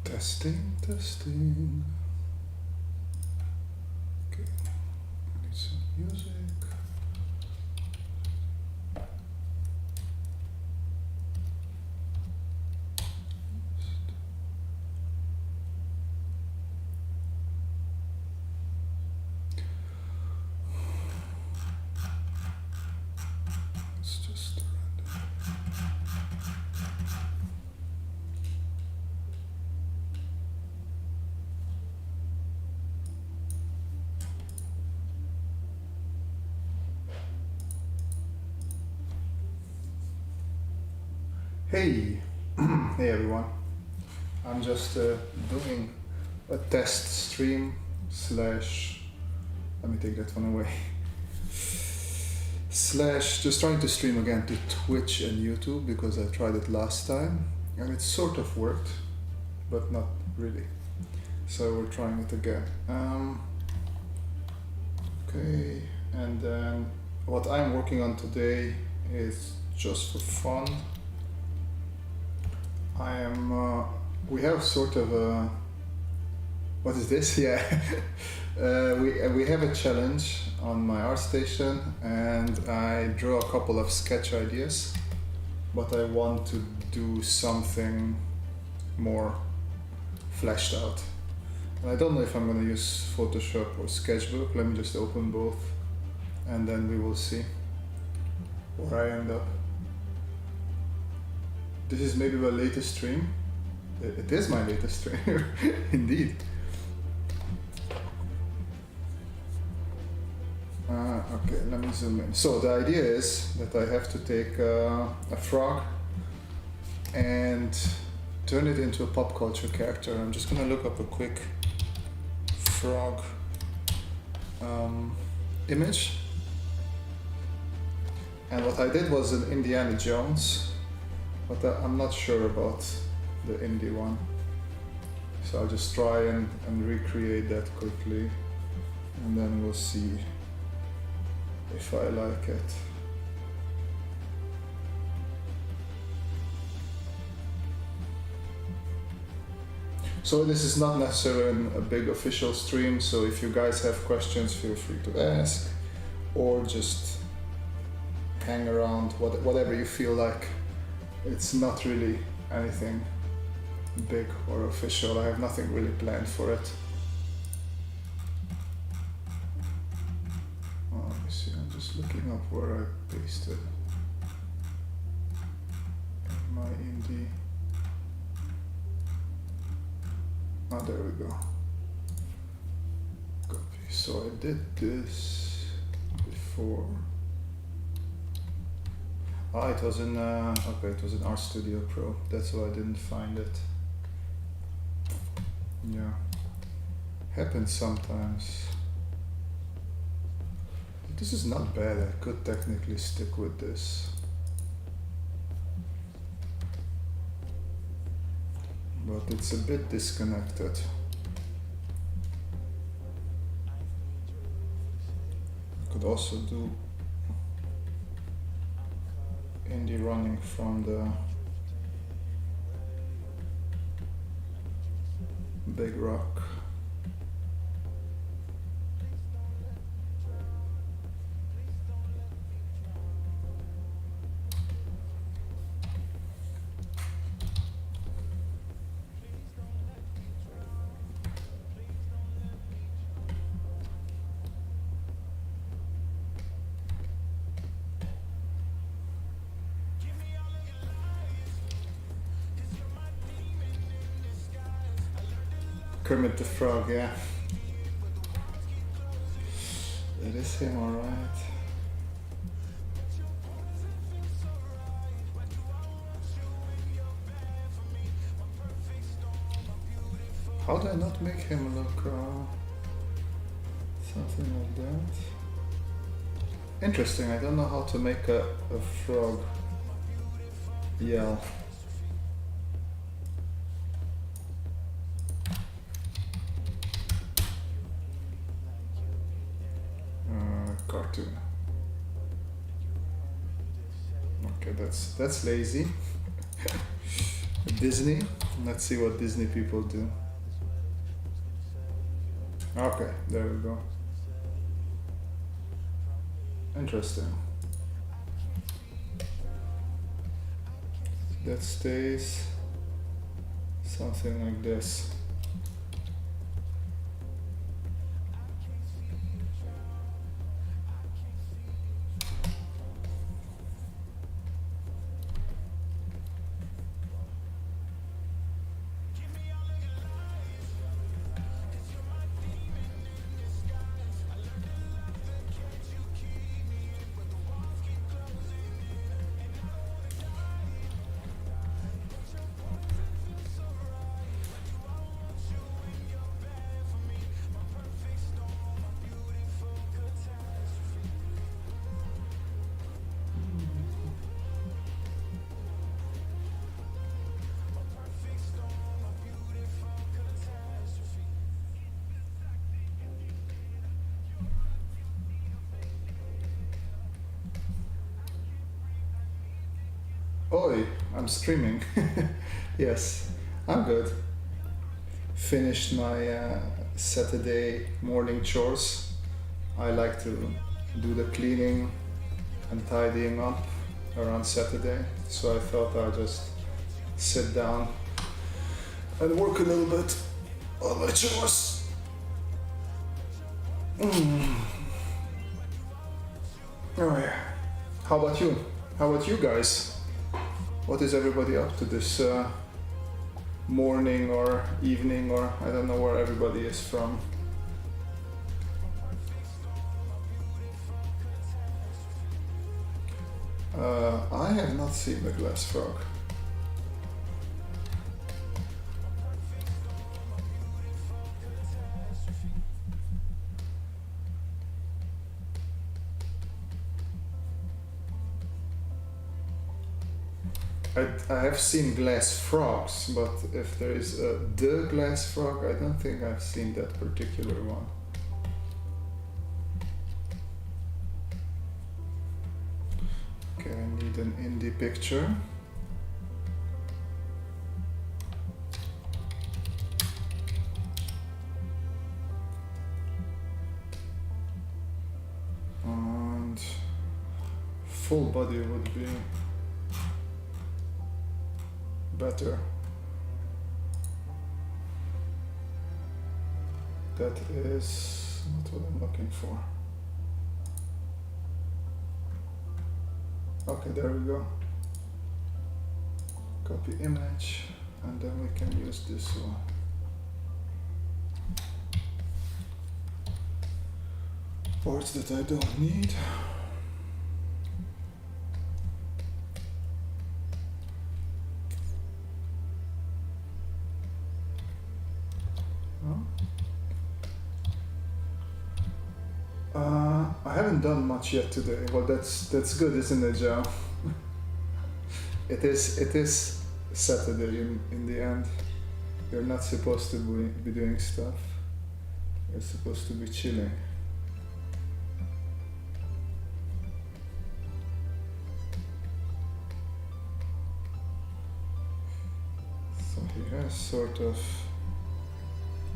Testing, testing. Okay, I need some music. It's just Hey, hey everyone. I'm just doing a test stream slash, let me take that one away, slash just trying to stream again to Twitch and YouTube because I tried it last time and it sort of worked, but not really. So we're trying it again. Okay, and then what I'm working on today is just for fun. We have sort of a, what is this? Yeah, we have a challenge on my ArtStation and I draw a couple of sketch ideas, but I want to do something more fleshed out. And I don't know if I'm going to use Photoshop or Sketchbook. Let me just open both and then we will see where I end up. This is maybe my latest stream. It is my latest stream, indeed. Okay, let me zoom in. So the idea is that I have to take a frog and turn it into a pop culture character. I'm just gonna look up a quick frog image. And what I did was an Indiana Jones, but I'm not sure about the indie one. So I'll just try and recreate that quickly and then we'll see if I like it. So this is not necessarily a big official stream, so if you guys have questions, feel free to ask or just hang around, whatever you feel like. It's not really anything big or official. I have nothing really planned for it. Oh, let me see, I'm just looking up where I pasted in my indie. Oh, there we go. Copy. So I did this before. Ah, it was in, okay, it was in RStudio Pro. That's why I didn't find it. Yeah, happens sometimes. This is not bad. I could technically stick with this. But it's a bit disconnected. I could also do indie running from the big rock. Kermit the Frog, yeah. It is him, alright. How do I not make him look something like that? Interesting, I don't know how to make a frog yell. Cartoon. Okay, that's lazy. Disney. Let's see what Disney people do. Okay, there we go. Interesting. That stays something like this. Oi, I'm streaming. Yes, I'm good. Finished my Saturday morning chores. I like to do the cleaning and tidying up around Saturday, so I thought I'd just sit down and work a little bit on my chores. Oh yeah. How about you? How about you guys? What is everybody up to this morning or evening, or I don't know where everybody is from. I have not seen the glass frog. I have seen glass frogs, but if there is the glass frog, I don't think I've seen that particular one. Okay, I need an indie picture. And full body would be better. That is not what I'm looking for. Okay, there we go. Copy image, and then we can use this one. Parts that I don't need. I haven't done much yet today. Well, that's good, isn't it, Joe? It is Saturday in the end. You're not supposed to be doing stuff. You're supposed to be chilling. So he has sort of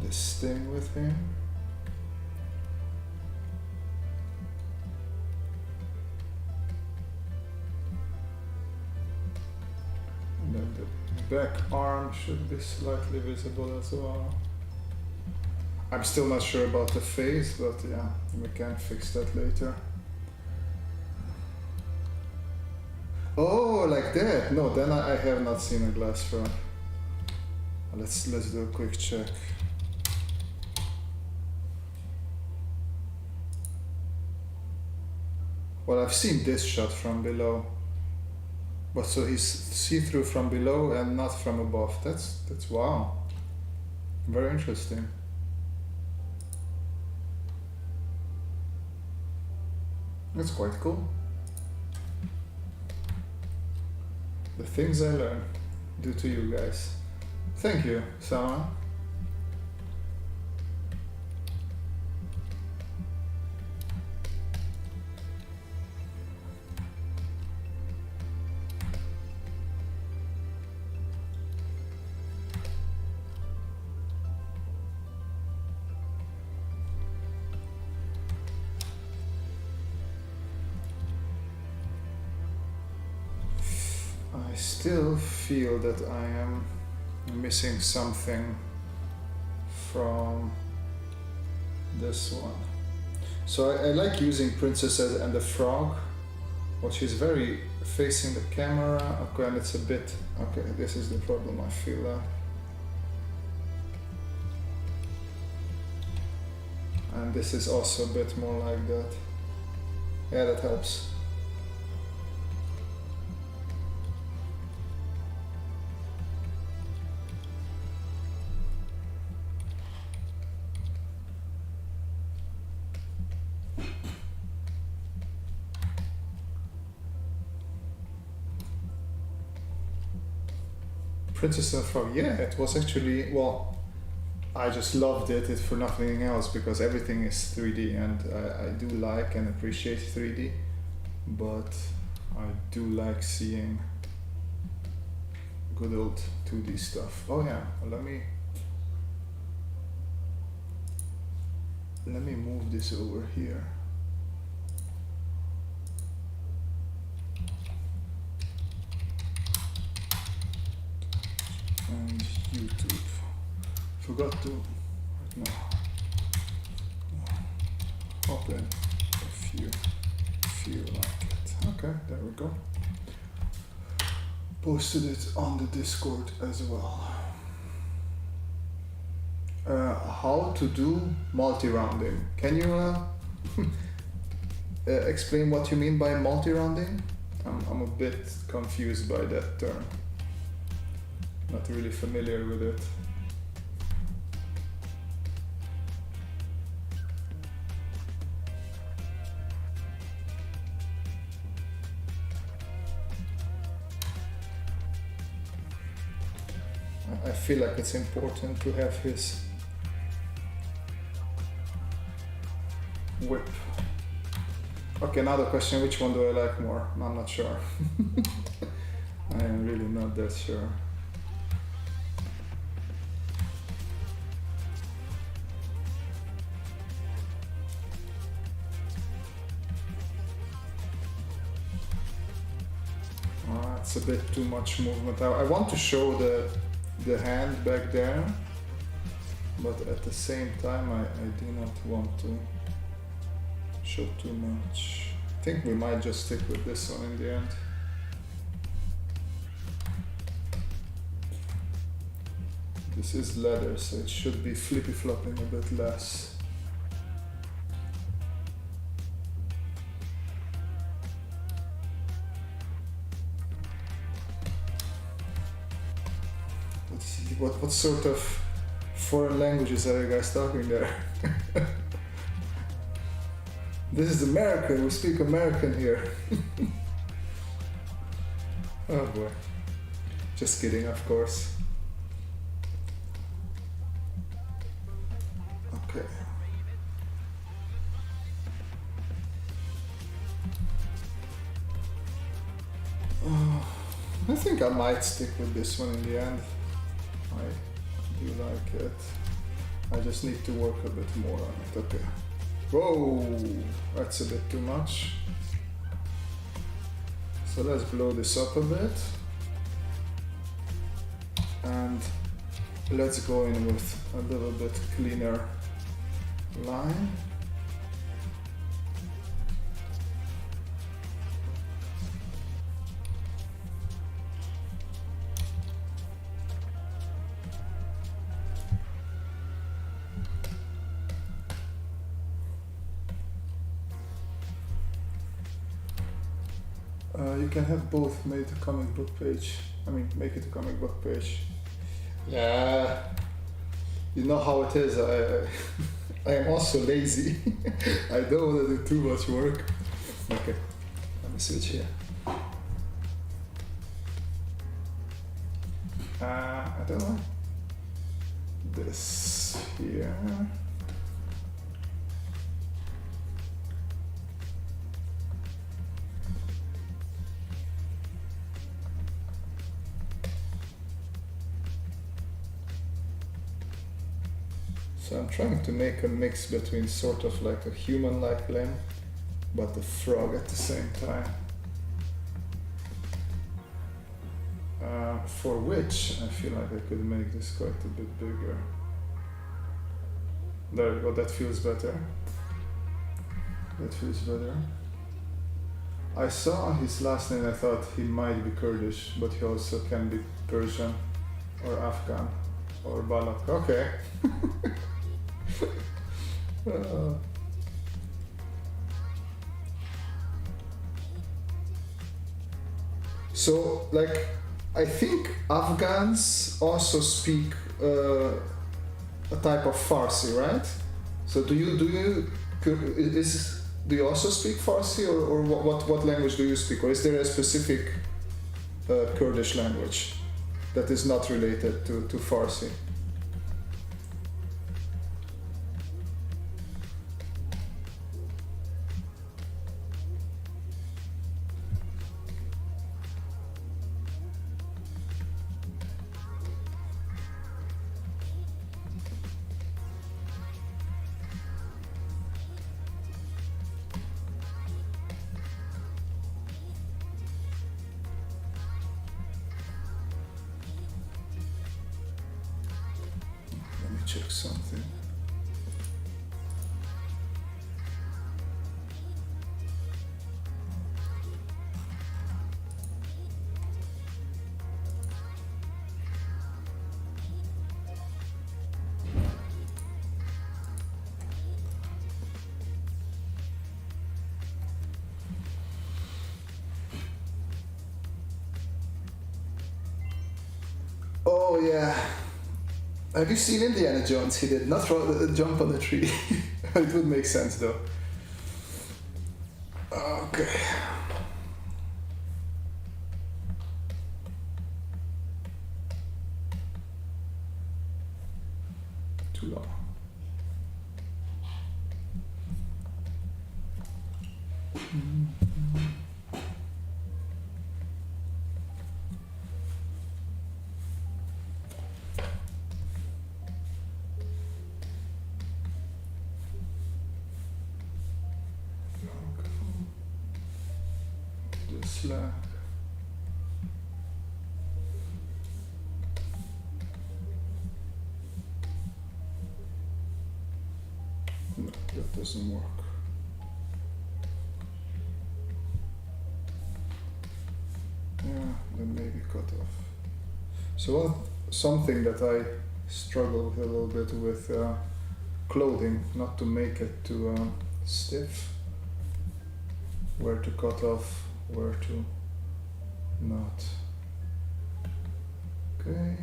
this thing with him. And then the back arm should be slightly visible as well. I'm still not sure about the face, but yeah, we can fix that later. Oh, like that? No, then I have not seen a glass frog. Let's do a quick check. Well, I've seen this shot from below, but so he's see-through from below and not from above. That's wow, very interesting. That's quite cool. The things I learn due to you guys. Thank you, Sama. still feel that I am missing something from this one. So I like using Princess and the Frog. Well, she's very facing the camera. Okay, and it's a bit... Okay, this is the problem, I feel that. And this is also a bit more like that. Yeah, that helps. Princess and the Frog, yeah, it was actually, well, I just loved it for nothing else because everything is 3D and I do like and appreciate 3D, but I do like seeing good old 2D stuff. Oh yeah, let me move this over here. And YouTube. Forgot to hop in if you feel like it. Okay, there we go. Posted it on the Discord as well. How to do multi-rounding? Can you explain what you mean by multi-rounding? I'm a bit confused by that term. Not really familiar with it. I feel like it's important to have his whip. Okay, another question, which one do I like more? I'm not sure. I am really not that sure. It's a bit too much movement. I want to show the hand back there, but at the same time I do not want to show too much. I think we might just stick with this one in the end. This is leather, so it should be flippy-flopping a bit less. What sort of foreign languages are you guys talking there? This is American, we speak American here. Oh boy. Just kidding, of course. Okay. I think I might stick with this one in the end. I do like it. I just need to work a bit more on it. Okay. Whoa, that's a bit too much. So let's blow this up a bit. And let's go in with a little bit cleaner line. You can have both made a comic book page. I mean, make it a comic book page. Yeah, you know how it is. I am also lazy. I don't want to do too much work. Okay, let me switch here. I don't know. This here. So I'm trying to make a mix between sort of like a human-like limb, but a frog at the same time. for which I feel like I could make this quite a bit bigger. There we go, that feels better. That feels better. I saw his last name, I thought he might be Kurdish, but he also can be Persian or Afghan or Balak. Okay. So, like, I think Afghans also speak a type of Farsi, right? So do you also speak Farsi, or what language do you speak, or is there a specific Kurdish language that is not related to Farsi? Check something. Oh yeah. Have you seen Indiana Jones? He did not jump on the tree. It would make sense though. Okay. Too long. Slack. No, that doesn't work. Yeah, then maybe cut off. So something that I struggle with a little bit with clothing, not to make it too stiff. Where to cut off, where to not. Okay.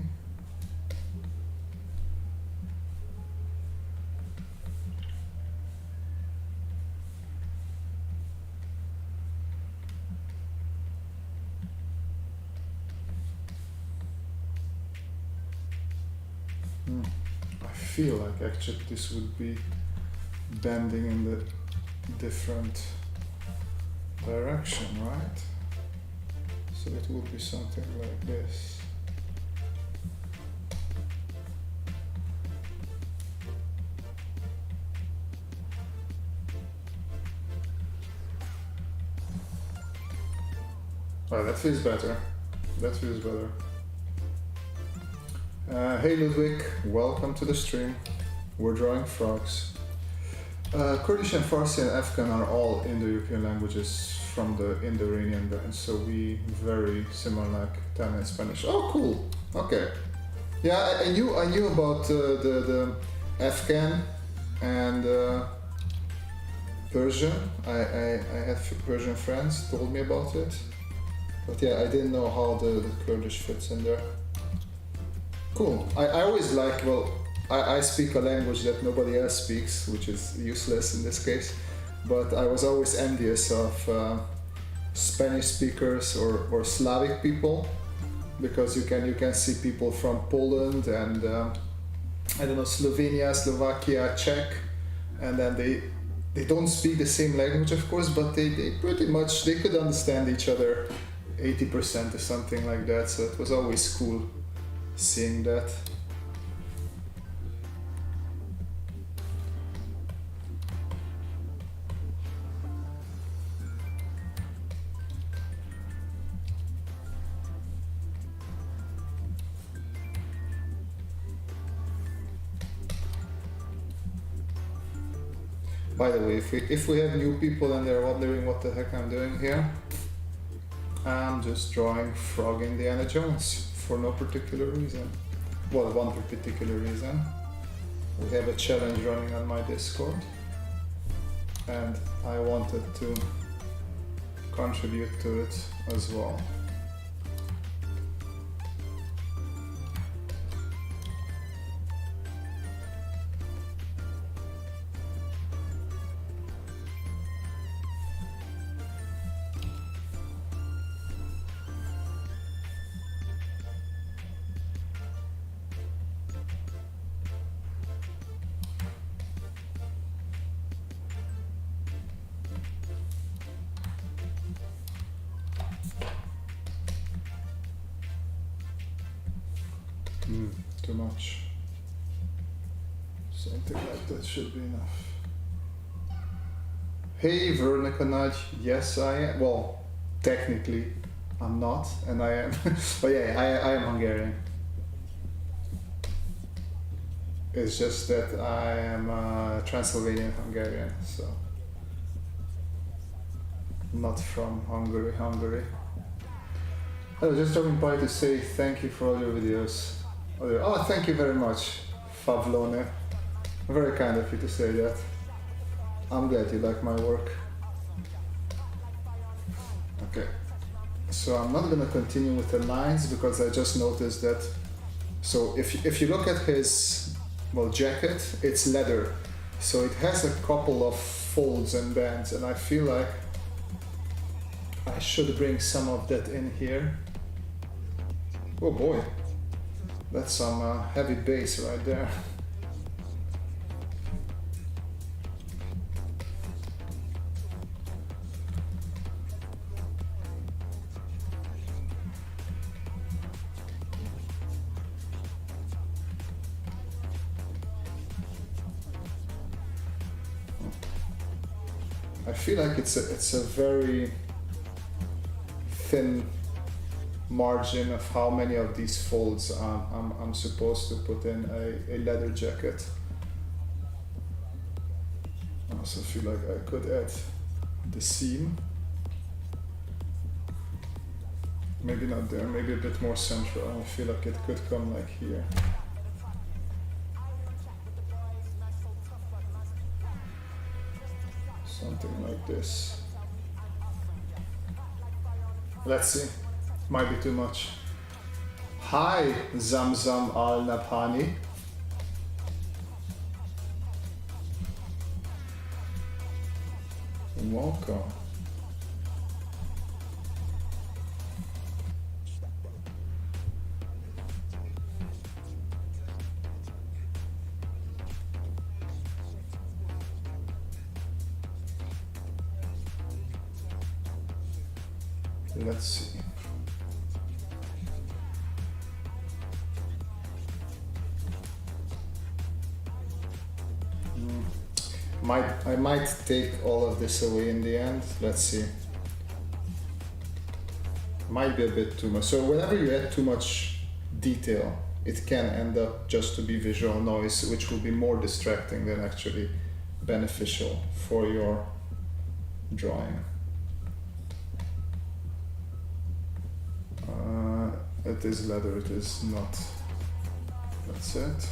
I feel like actually this would be bending in the different direction, right? So it would be something like this. Oh, that feels better. That feels better. Hey Ludwig, welcome to the stream. We're drawing frogs. Kurdish and Farsi and Afghan are all Indo-European languages from the Indo-Iranian branch, so we very similar like Italian and Spanish. Oh, cool. Okay. Yeah, I knew about the Afghan and Persian. I had Persian friends told me about it, but yeah, I didn't know how the Kurdish fits in there. Cool. I always like, well, I speak a language that nobody else speaks, which is useless in this case, but I was always envious of Spanish speakers or Slavic people, because you can see people from Poland and I don't know, Slovenia, Slovakia, Czech, and then they don't speak the same language, of course, but they pretty much, they could understand each other 80% or something like that, so it was always cool seeing that. By the way, if we have new people and they're wondering what the heck I'm doing here, I'm just drawing Frog Indiana Jones for no particular reason. Well, one particular reason. We have a challenge running on my Discord, and I wanted to contribute to it as well. Too much. Something like that should be enough. Hey Veronica Nudge, yes I am. Well, technically I'm not, and I am. But yeah, I am Hungarian. It's just that I am Transylvanian Hungarian, so not from Hungary. I was just dropping by to say thank you for all your videos. Oh, thank you very much, Favlone. Very kind of you to say that. I'm glad you like my work. Okay, so I'm not gonna continue with the lines because I just noticed that. So if you look at his jacket, it's leather, so it has a couple of folds and bands, and I feel like I should bring some of that in here. Oh boy. That's some heavy bass right there. I feel like it's a very thin margin of how many of these folds I'm supposed to put in a leather jacket. I also feel like I could add the seam. Maybe not there, maybe a bit more central. I feel like it could come like here. Something like this. Let's see. Might be too much. Hi, Zamzam Al Nabhani. Welcome. Let's see. I might take all of this away in the end. Let's see. Might be a bit too much. So whenever you add too much detail, it can end up just to be visual noise, which will be more distracting than actually beneficial for your drawing. It is leather, it is not. That's it.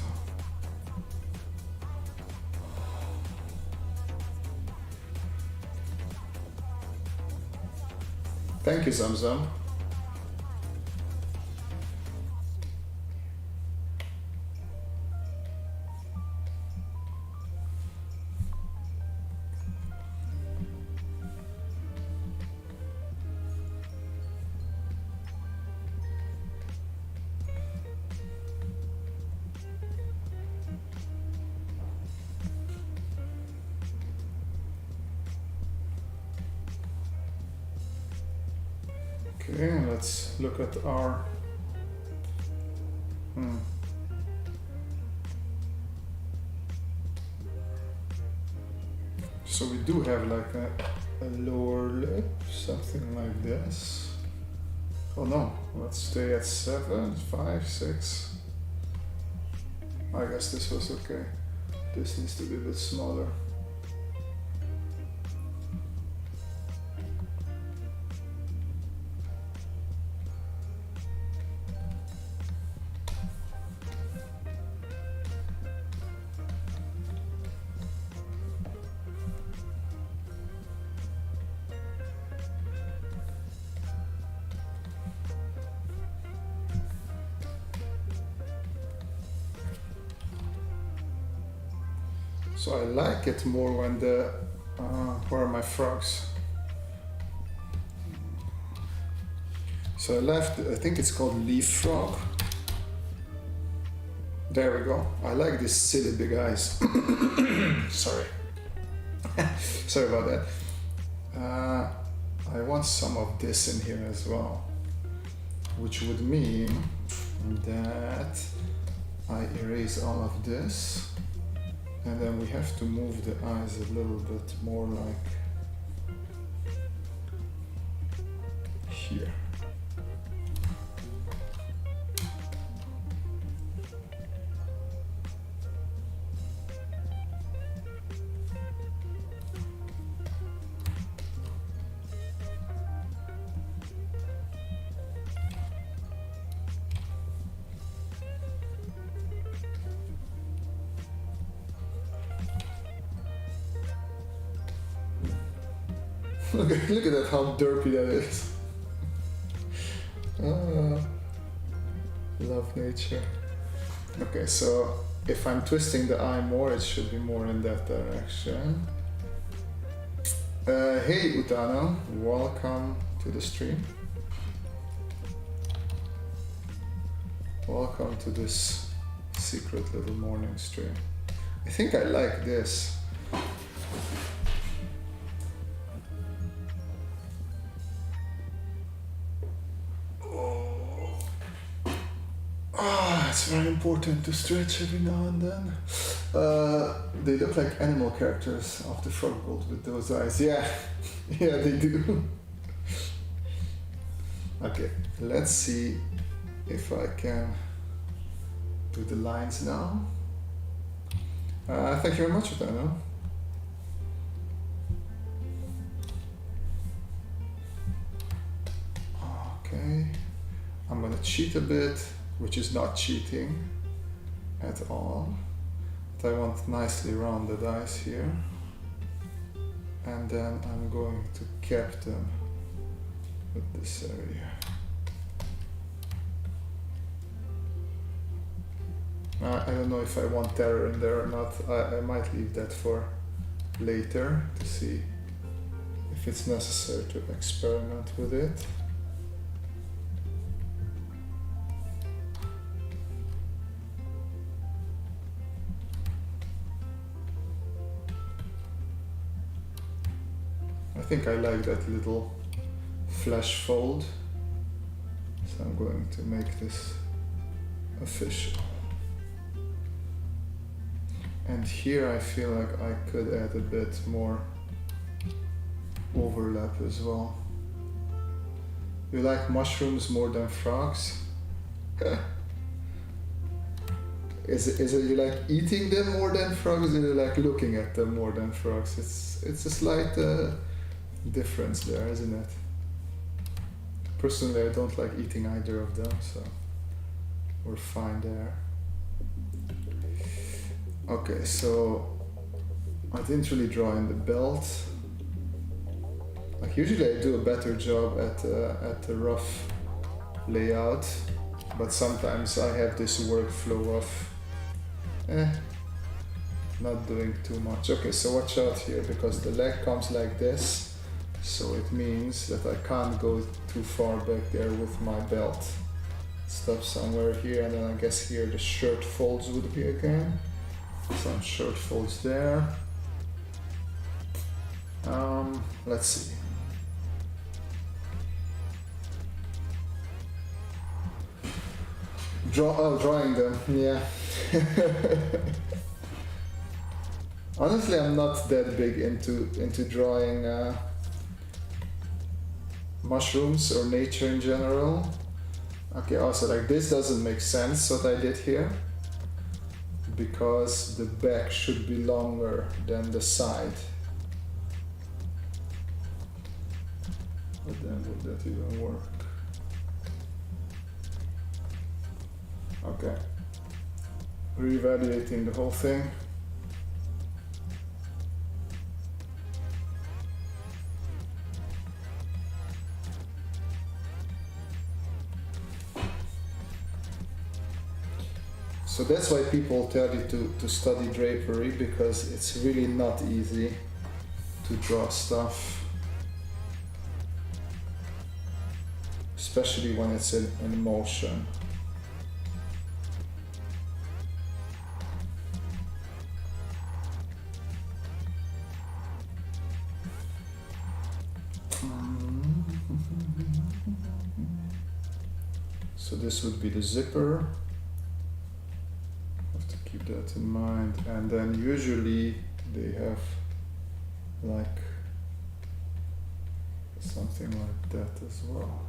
Thank you, Zamzam. Okay, let's look at our So we do have like a lower lip, something like this. Oh no, let's stay at 7, 5, 6. I guess this was okay. This needs to be a bit smaller. So I like it more when the, where are my frogs? So I left, I think it's called leaf frog. There we go. I like these silly big eyes. Sorry. Sorry about that. I want some of this in here as well, which would mean that I erase all of this, and then we have to move the eyes a little bit more like here. Look at that, how derpy that is. Love nature. Okay, so if I'm twisting the eye more, it should be more in that direction. Hey Utano, welcome to the stream. Welcome to this secret little morning stream. I think I like this. It's very important to stretch every now and then. They look like animal characters of the frog world with those eyes. Yeah, yeah, they do. Okay, let's see if I can do the lines now. Thank you very much, Utano. Okay, I'm gonna cheat a bit, which is not cheating at all. But I want nicely rounded eyes here. And then I'm going to cap them with this area. I don't know if I want terror in there or not. I might leave that for later to see if it's necessary to experiment with it. I think I like that little flash fold, so I'm going to make this official. And here I feel like I could add a bit more overlap as well. You like mushrooms more than frogs? Is it you like eating them more than frogs, or you like looking at them more than frogs? It's a slight difference there, isn't it? Personally, I don't like eating either of them, so we're fine there. Okay, so I didn't really draw in the belt. Like usually I do a better job at the rough layout, but sometimes I have this workflow of not doing too much. Okay, so watch out here, because the leg comes like this, so it means that I can't go too far back there with my belt. Stop somewhere here, and then I guess here the shirt folds would be again. Some shirt folds there. Let's see. Drawing them, yeah. Honestly, I'm not that big into drawing mushrooms or nature in general. Okay, also like this doesn't make sense what I did here, because the back should be longer than the side. But then would that even work? Okay. Reevaluating the whole thing. So that's why people tell you to study drapery, because it's really not easy to draw stuff. Especially when it's in motion. So this would be the zipper. Have to keep that in mind. And then usually they have like something like that as well.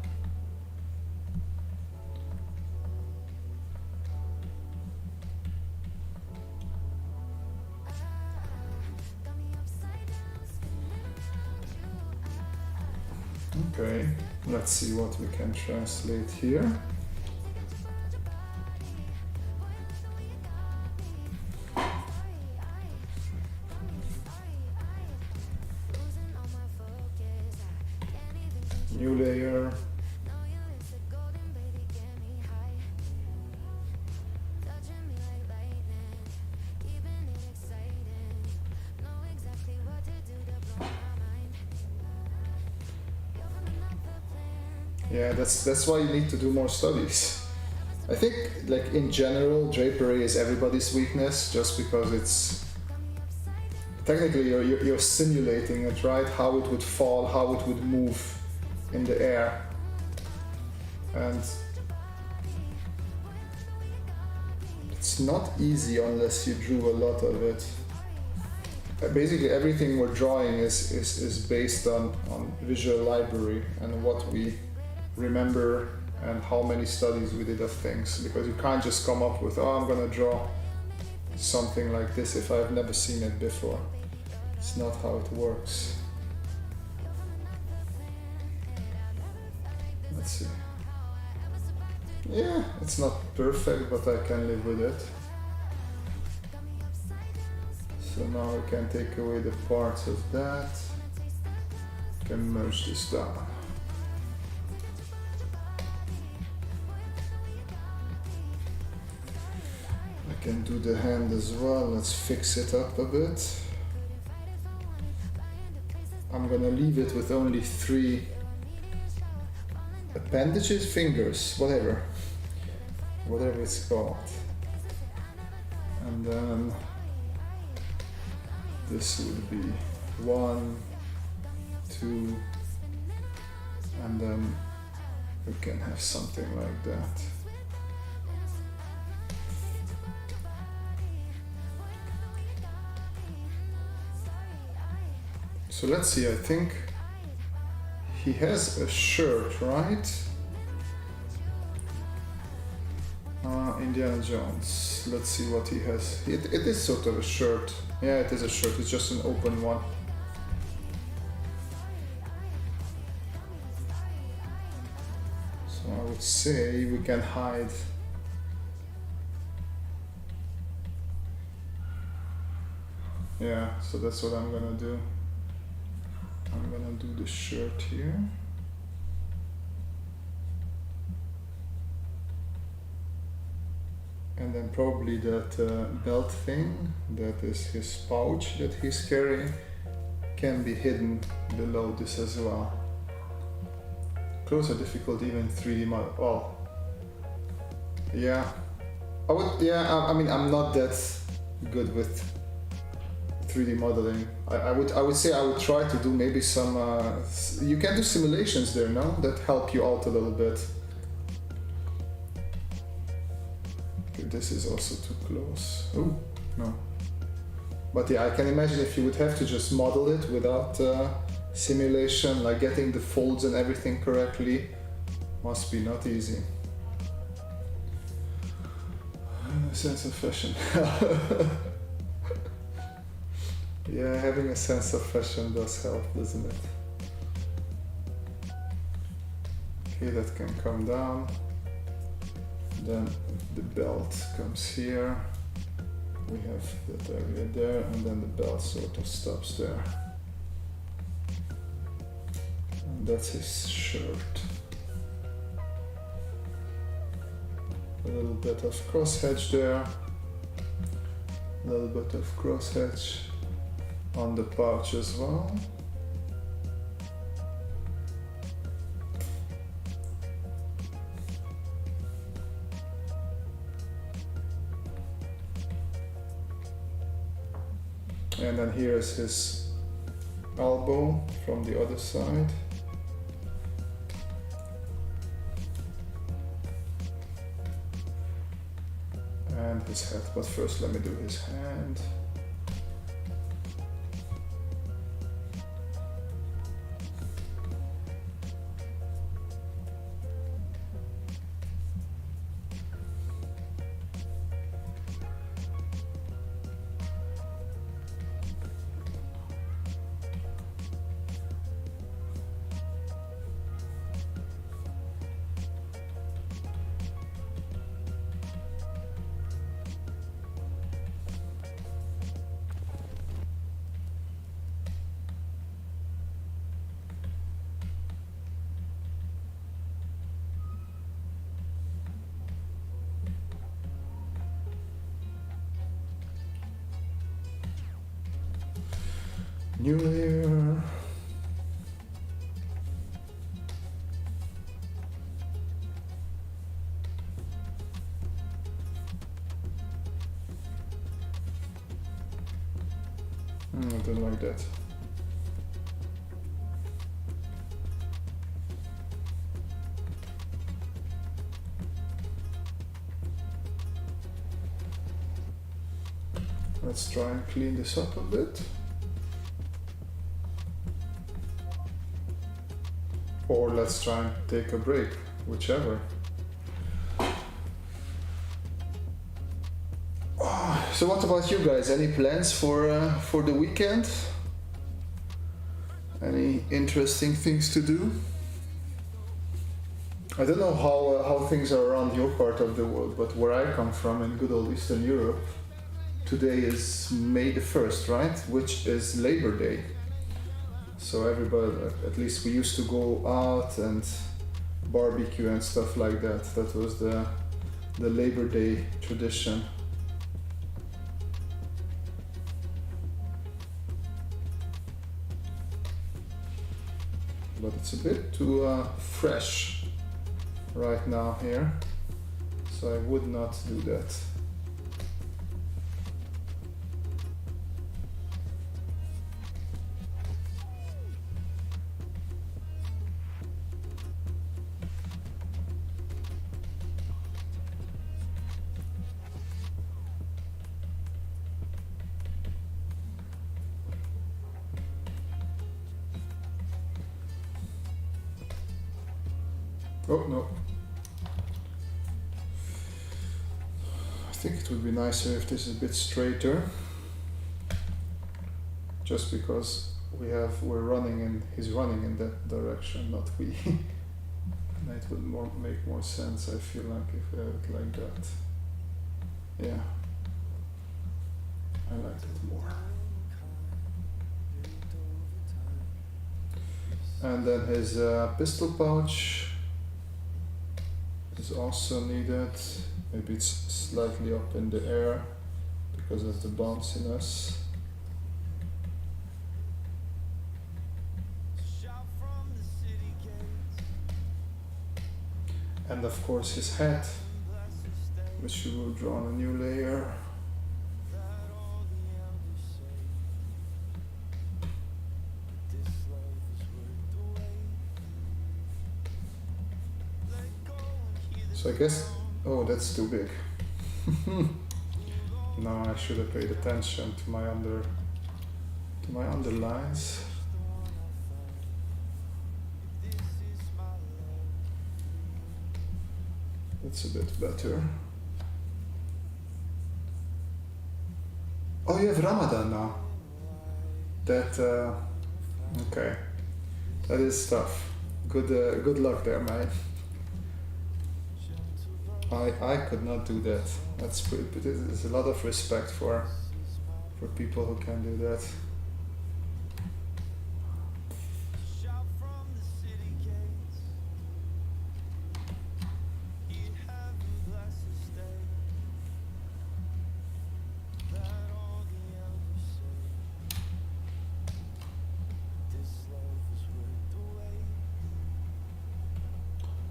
Okay, let's see what we can translate here. New layer. Yeah, that's why you need to do more studies. I think, like in general, drapery is everybody's weakness, just because it's technically you're simulating it, right? How it would fall, how it would move in the air, and it's not easy unless you drew a lot of it. Basically, everything we're drawing is based on visual library and what we remember and how many studies we did of things, because you can't just come up with, oh, I'm gonna draw something like this if I've never seen it before. It's not how it works. Let's see. Yeah, it's not perfect, but I can live with it. So now I can take away the parts of that. Can merge this down. Can do the hand as well. Let's fix it up a bit. I'm gonna leave it with only 3 appendages, fingers, whatever it's called. And then this would be 1, 2, and then we can have something like that. So let's see, I think he has a shirt, right? Indiana Jones. Let's see what he has. It is sort of a shirt. Yeah, it is a shirt. It's just an open one. So I would say we can hide. Yeah, so that's what I'm gonna do. I'm gonna do the shirt here. And then probably that belt thing, that is his pouch that he's carrying, can be hidden below this as well. Clothes are difficult even 3D model. Oh, yeah. I mean, I'm not that good with 3D modeling. I would say I would try to do maybe some. You can do simulations there, no? That help you out a little bit. Okay, this is also too close. Oh no. But yeah, I can imagine if you would have to just model it without simulation, like getting the folds and everything correctly, must be not easy. Sense of fashion. Yeah, having a sense of fashion does help, doesn't it? Okay, that can come down. Then the belt comes here. We have that area there, and then the belt sort of stops there. And that's his shirt. A little bit of cross hatch there. A little bit of cross hatch on the pouch as well. And then here is his elbow from the other side. And his head, but first let me do his hand. New layer. I don't like that. Let's try and clean this up a bit. Or let's try and take a break, whichever. So what about you guys? Any plans for the weekend? Any interesting things to do? I don't know how things are around your part of the world, but where I come from in good old Eastern Europe, today is May the 1st, right? Which is Labor Day. So everybody, at least we used to go out and barbecue and stuff like that. That was the Labor Day tradition. But it's a bit too fresh right now here, so I would not do that. Oh no. I think it would be nicer if this is a bit straighter. Just because we're running and he's running in that direction, not we. And it would make more sense, I feel like, if we have it like that. Yeah. I like it more. And then his pistol pouch is also needed. Maybe it's slightly up in the air because of the bounciness. And of course his hat, which we will draw on a new layer. So I guess, oh, that's too big. No, I should have paid attention to my underlines. That's a bit better. Oh, you have Ramadan now. That okay. That is tough. Good luck there, man. I could not do that. That's there's a lot of respect for people who can do that.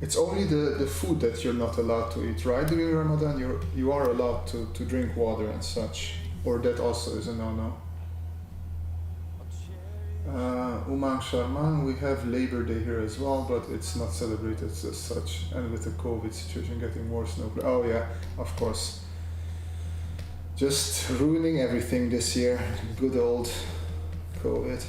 It's only the food that you're not allowed to eat, right? During Ramadan, you are allowed to drink water and such, or that also is a no-no. Umang Sharman, we have Labor Day here as well, but it's not celebrated as such, and with the COVID situation getting worse, no. Oh yeah, of course. Just ruining everything this year. Good old COVID.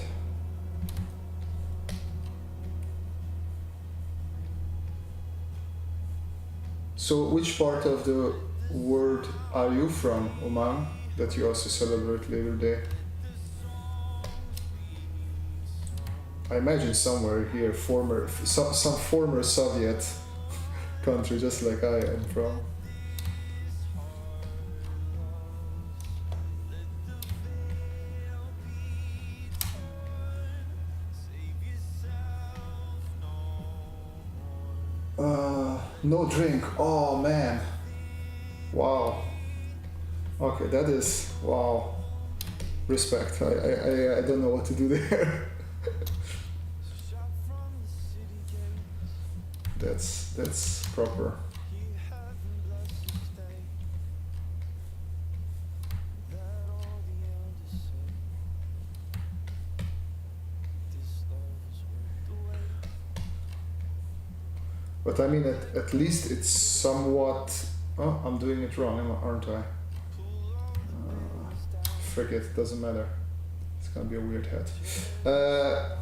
So which part of the world are you from, Umang, that you also celebrate Labor Day? I imagine somewhere here, some former Soviet country, just like I am from. No drink. Oh man. Wow. Okay, that is wow. Respect. I don't know what to do there. That's proper. But I mean, at least it's somewhat. Oh, I'm doing it wrong, aren't I? Forget, it doesn't matter. It's gonna be a weird hat.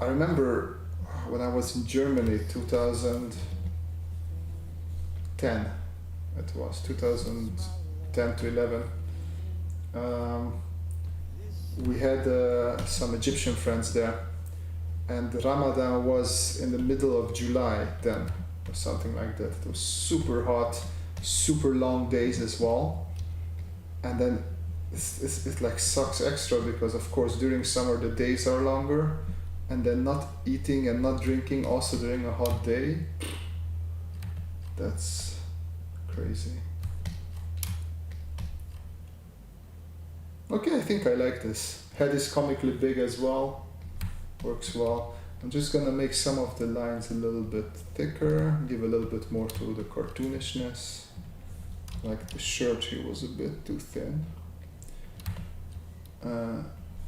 I remember when I was in Germany, 2010. It was 2010 to 11. We had some Egyptian friends there, and Ramadan was in the middle of July then, or something like that. It was super hot, super long days as well, and then it like sucks extra because of course during summer the days are longer, and then not eating and not drinking also during a hot day, that's crazy. Okay, I think I like this. Head is comically big as well, works well. I'm just gonna make some of the lines a little bit thicker, give a little bit more to the cartoonishness. Like the shirt here was a bit too thin.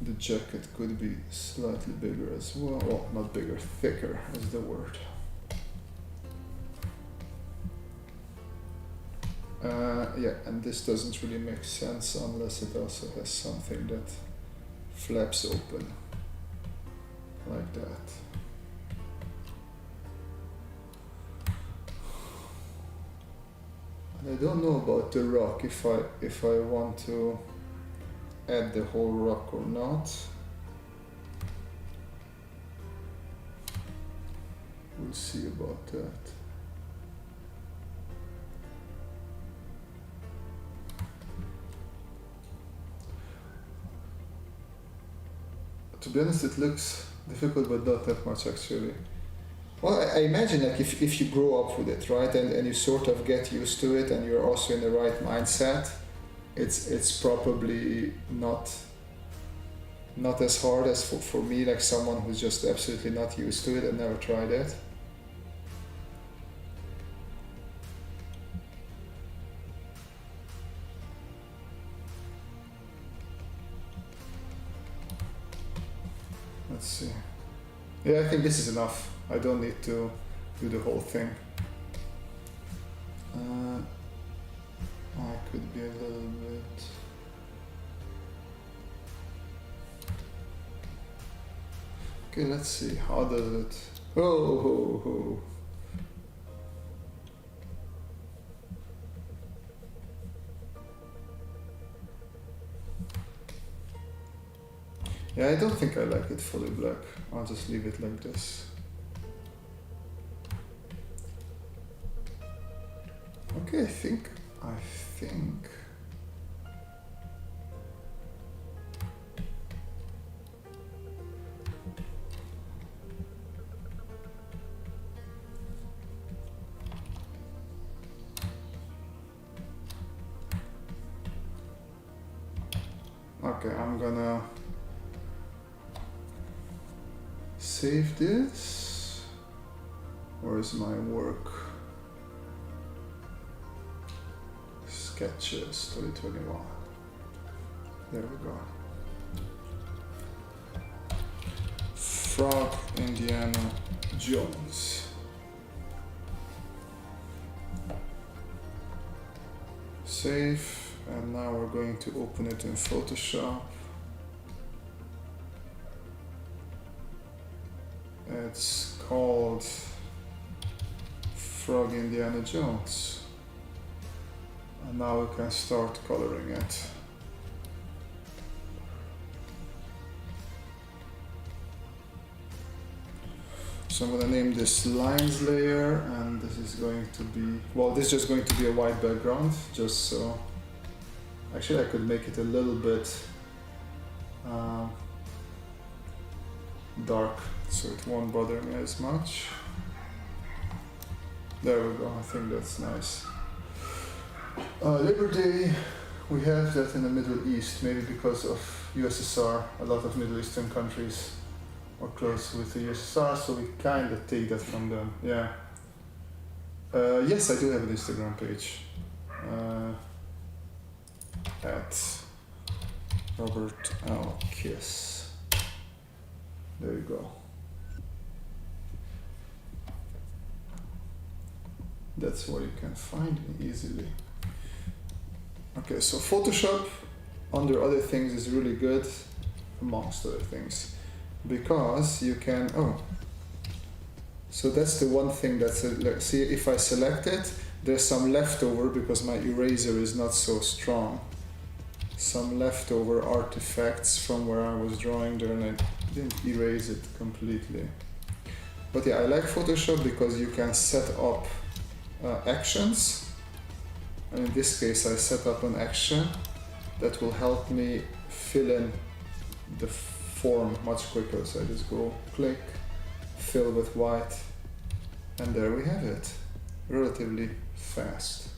The jacket could be slightly bigger as well. Well, not bigger, thicker is the word. Yeah, and this doesn't really make sense unless it also has something that flaps open like that. And I don't know about the rock, if I want to add the whole rock or not. We'll see about that. To be honest, it looks difficult, but not that much actually. Well, I imagine like if you grow up with it, right, and you sort of get used to it, and you're also in the right mindset, it's probably not as hard as for me, like someone who's just absolutely not used to it and never tried it. Let's see. Yeah, I think this is enough. I don't need to do the whole thing. I could be a little bit. Okay, let's see. How does it? Oh, ho, ho. Yeah, I don't think I like it fully black. I'll just leave it like this. Okay, I think. Okay, I'm gonna save this. Where's my work? Sketches 2021. There we go. Frog Indiana Jones. Save, and now we're going to open it in Photoshop. It's called Frog Indiana Jones. And now we can start coloring it. So I'm gonna name this lines layer, and this is going to be, well, this is just going to be a white background, just so, actually I could make it a little bit dark, so it won't bother me as much. There we go, I think that's nice. Labor Day, we have that in the Middle East, maybe because of USSR, a lot of Middle Eastern countries are close with the USSR, so we kind of take that from them, yeah. Yes, I do have an Instagram page, at Robert L. Kiss. There you go. That's where you can find me easily. Okay, so Photoshop, under other things, is really good, amongst other things, because you can, so that's the one thing that's, see, if I select it, there's some leftover because my eraser is not so strong. Some leftover artifacts from where I was drawing there, and I didn't erase it completely. But yeah, I like Photoshop because you can set up actions, and in this case I set up an action that will help me fill in the form much quicker. So I just go click, fill with white, and there we have it, relatively fast.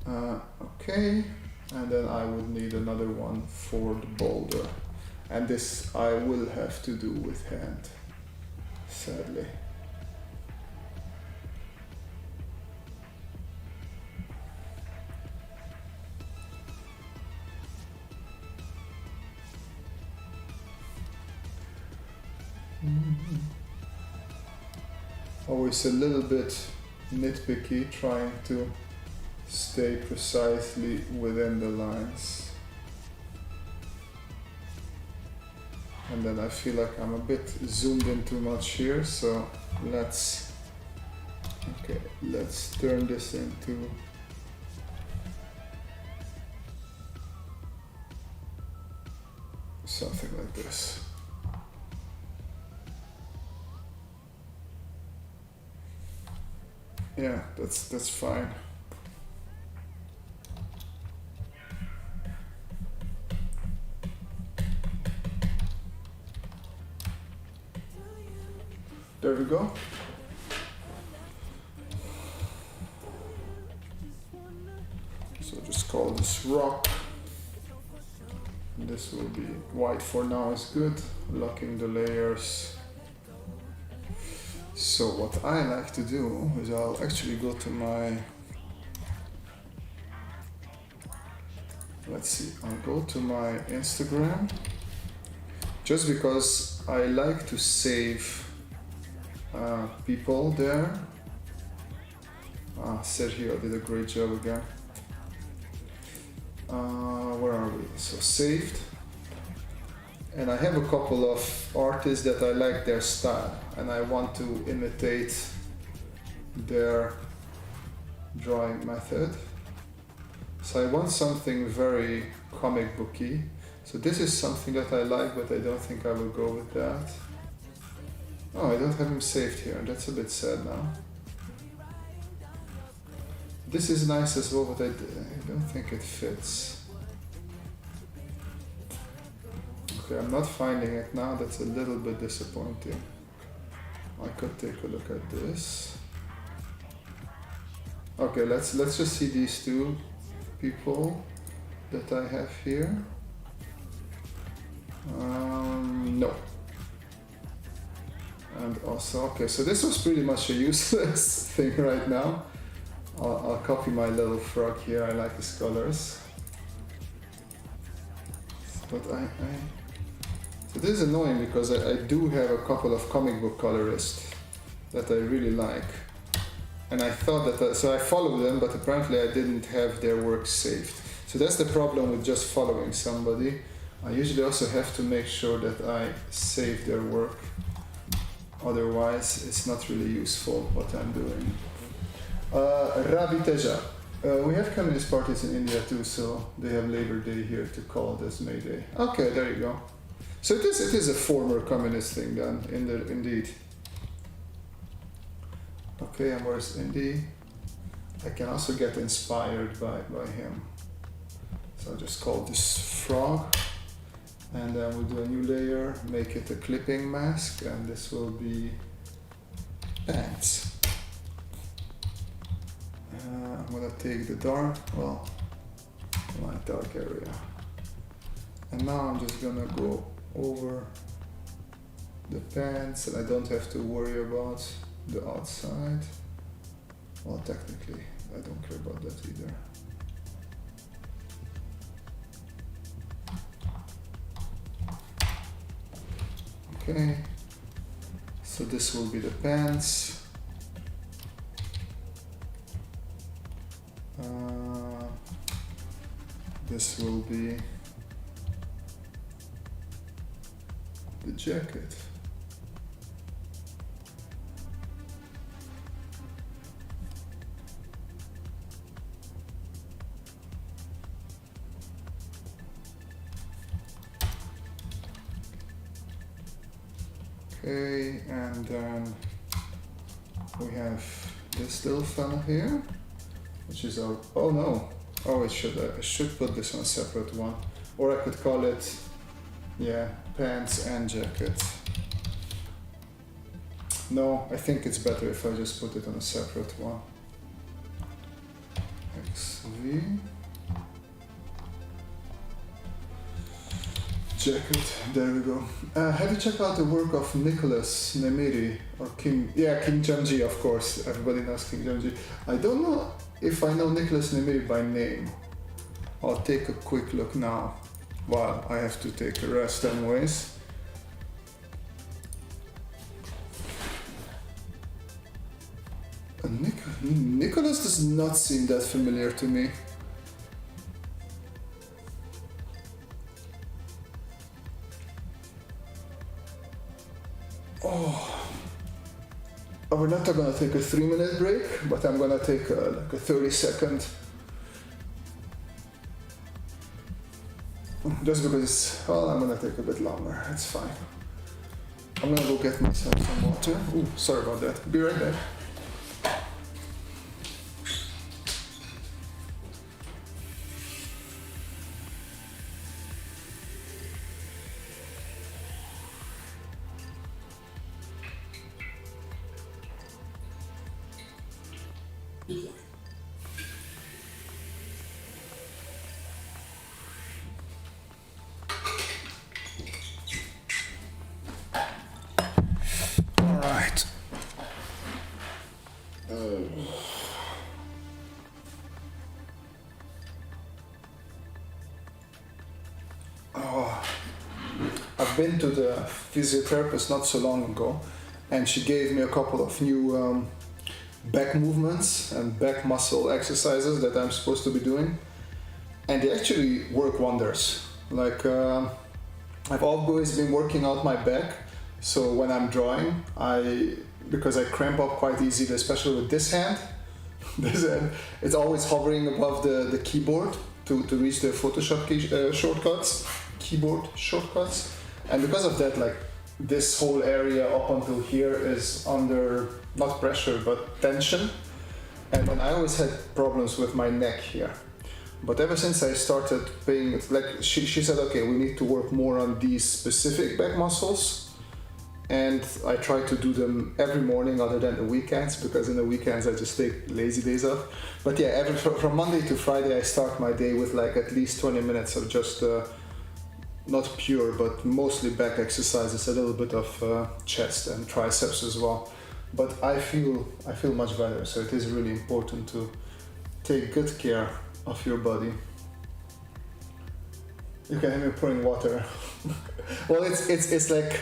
Okay, and then I would need another one for the boulder, and this I will have to do with hand, sadly. Always a little bit nitpicky, trying to stay precisely within the lines. And then I feel like I'm a bit zoomed in too much here, so let's turn this into something like this. Yeah, that's fine. There we go. So just call this rock. This will be white for now is good. Locking the layers. So what I like to do is I'll actually go to my, let's see, I'll go to my Instagram, just because I like to save people there. Sergio did a great job again. Where are we? So saved. And I have a couple of artists that I like their style, and I want to imitate their drawing method. So I want something very comic booky. So this is something that I like, but I don't think I will go with that. Oh, I don't have him saved here. That's a bit sad now. This is nice as well, but I don't think it fits. Okay, I'm not finding it now. That's a little bit disappointing. I could take a look at this. Okay, let's just see these two people that I have here. No. And also, okay, so this was pretty much a useless thing right now. I'll copy my little frog here. I like his colors. But so this is annoying because I do have a couple of comic book colorists that I really like. And I thought that, so I follow them, but apparently I didn't have their work saved. So that's the problem with just following somebody. I usually also have to make sure that I save their work. Otherwise, it's not really useful what I'm doing. Ravi Teja. We have communist parties in India too, so they have Labor Day here to call this May Day. Okay, there you go. So it is a former communist thing then, indeed. Okay, and where's Indy? I can also get inspired by him. So I'll just call this frog. And then we'll do a new layer, make it a clipping mask, and this will be pants. I'm gonna take the dark, light dark area. And now I'm just gonna go over the pants, and I don't have to worry about the outside. Well, technically, I don't care about that either. Okay, so this will be the pants. This will be the jacket. Okay, and then we have this little fella here, which is our, oh no, I should put this on a separate one, or I could call it, yeah, pants and jacket. No, I think it's better if I just put it on a separate one. XV. Jacket, there we go. Have you checked out the work of Nicholas Nemiri or Kim Jong-ji, of course. Everybody knows Kim Jong-ji. I don't know if I know Nicholas Nemiri by name. I'll take a quick look now. Well, I have to take a rest anyways. Nicholas does not seem that familiar to me. We're not gonna take a 3-minute break, but I'm gonna take like a 30-second. Just because, I'm gonna take a bit longer, it's fine. I'm gonna go get myself some water. Ooh, sorry about that. Be right back. I've been to the physiotherapist not so long ago, and she gave me a couple of new back movements and back muscle exercises that I'm supposed to be doing, and they actually work wonders. Like I've always been working out my back, so when I'm drawing, because I cramp up quite easily, especially with this hand, it's always hovering above the keyboard to reach the Photoshop keyboard shortcuts. And because of that, like this whole area up until here is under, not pressure, but tension. And then I always had problems with my neck here. But ever since I started paying, like she said, okay, we need to work more on these specific back muscles. And I try to do them every morning other than the weekends, because in the weekends I just take lazy days off. But yeah, from Monday to Friday I start my day with like at least 20 minutes of just not pure, but mostly back exercises, a little bit of chest and triceps as well. but I feel much better. So it is really important to take good care of your body. You can hear me pouring water. Well, it's like,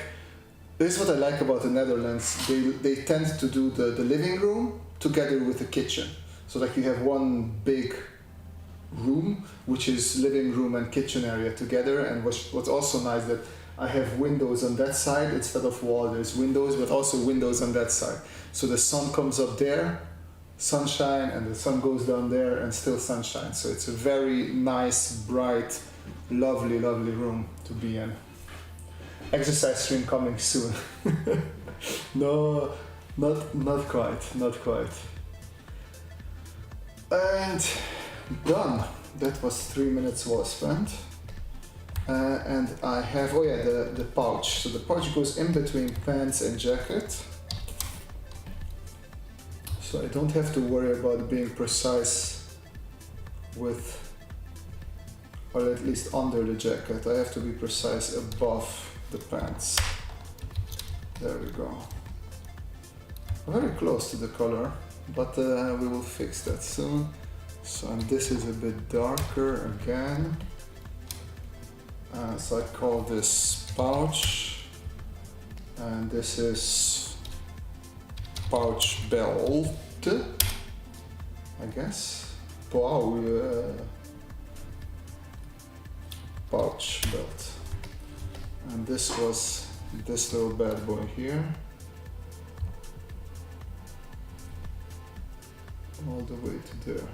this is what I like about the Netherlands. They tend to do the living room together with the kitchen. So like you have one big room, which is living room and kitchen area together. And what's also nice that I have windows on that side instead of wall. There's windows, but also windows on that side. So the sun comes up there, sunshine, and the sun goes down there and still sunshine. So it's a very nice, bright, lovely room to be in. Exercise stream coming soon. No, not quite. And done. That was 3 minutes well spent. And I have, oh yeah, the pouch. So the pouch goes in between pants and jacket. So I don't have to worry about being precise with, or at least under the jacket. I have to be precise above the pants. There we go. Very close to the color, but we will fix that soon. So and this is a bit darker again. So I call this pouch, and this is pouch belt, I guess. Pouch belt. And this was this little bad boy here. All the way to there.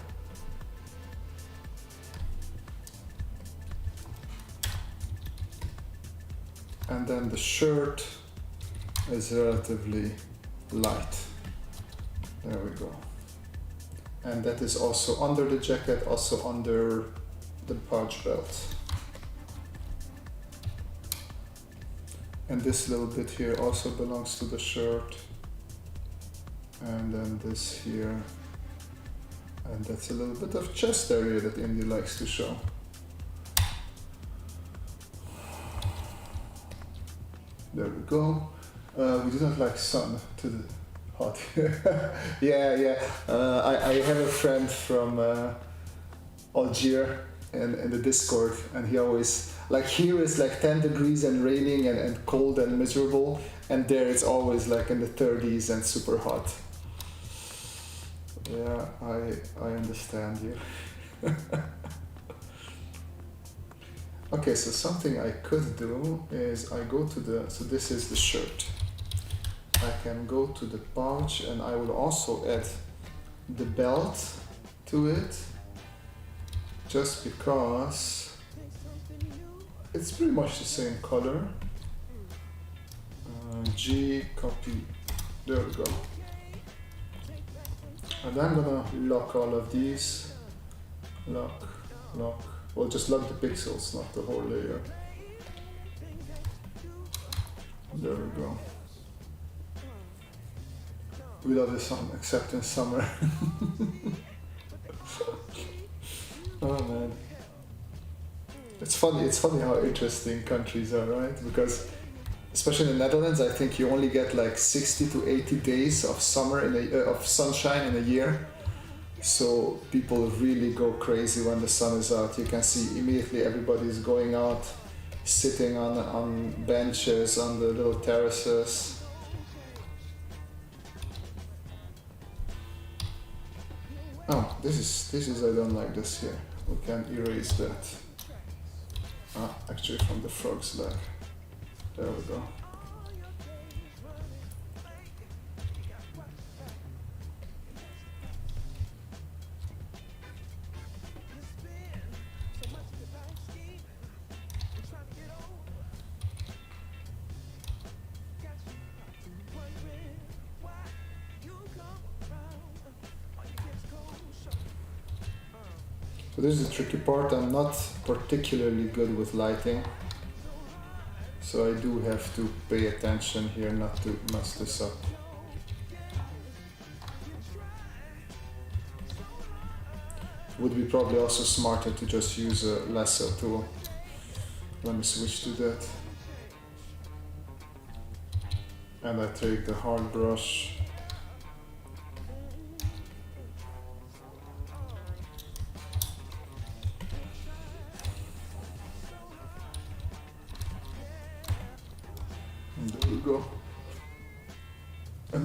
And then the shirt is relatively light. There we go. And that is also under the jacket, also under the pouch belt. And this little bit here also belongs to the shirt. And then this here. And that's a little bit of chest area that Indy likes to show. There we go. We do not like sun to the hot. Yeah. I have a friend from Algiers in the Discord, and he always, like, here is like 10 degrees and raining and cold and miserable, and there it's always like in the 30s and super hot. Yeah, I understand you. Okay, so something I could do is I go to the, so this is the shirt. I can go to the pouch and I will also add the belt to it, just because it's pretty much the same color. G, copy, there we go. And I'm gonna lock all of these, lock. Well, just lock the pixels, not the whole layer. There we go. We love the sun, except in summer. Oh man. It's funny how interesting countries are, right? Because especially in the Netherlands, I think you only get like 60 to 80 days of summer of sunshine in a year. So people really go crazy when the sun is out. You can see immediately everybody's going out, sitting on benches, on the little terraces. Oh, this is I don't like this here. We can erase that. Actually from the frog's leg. There we go. So this is the tricky part. I'm not particularly good with lighting, so I do have to pay attention here not to mess this up. Would be probably also smarter to just use a lasso tool. Let me switch to that. And I take the hard brush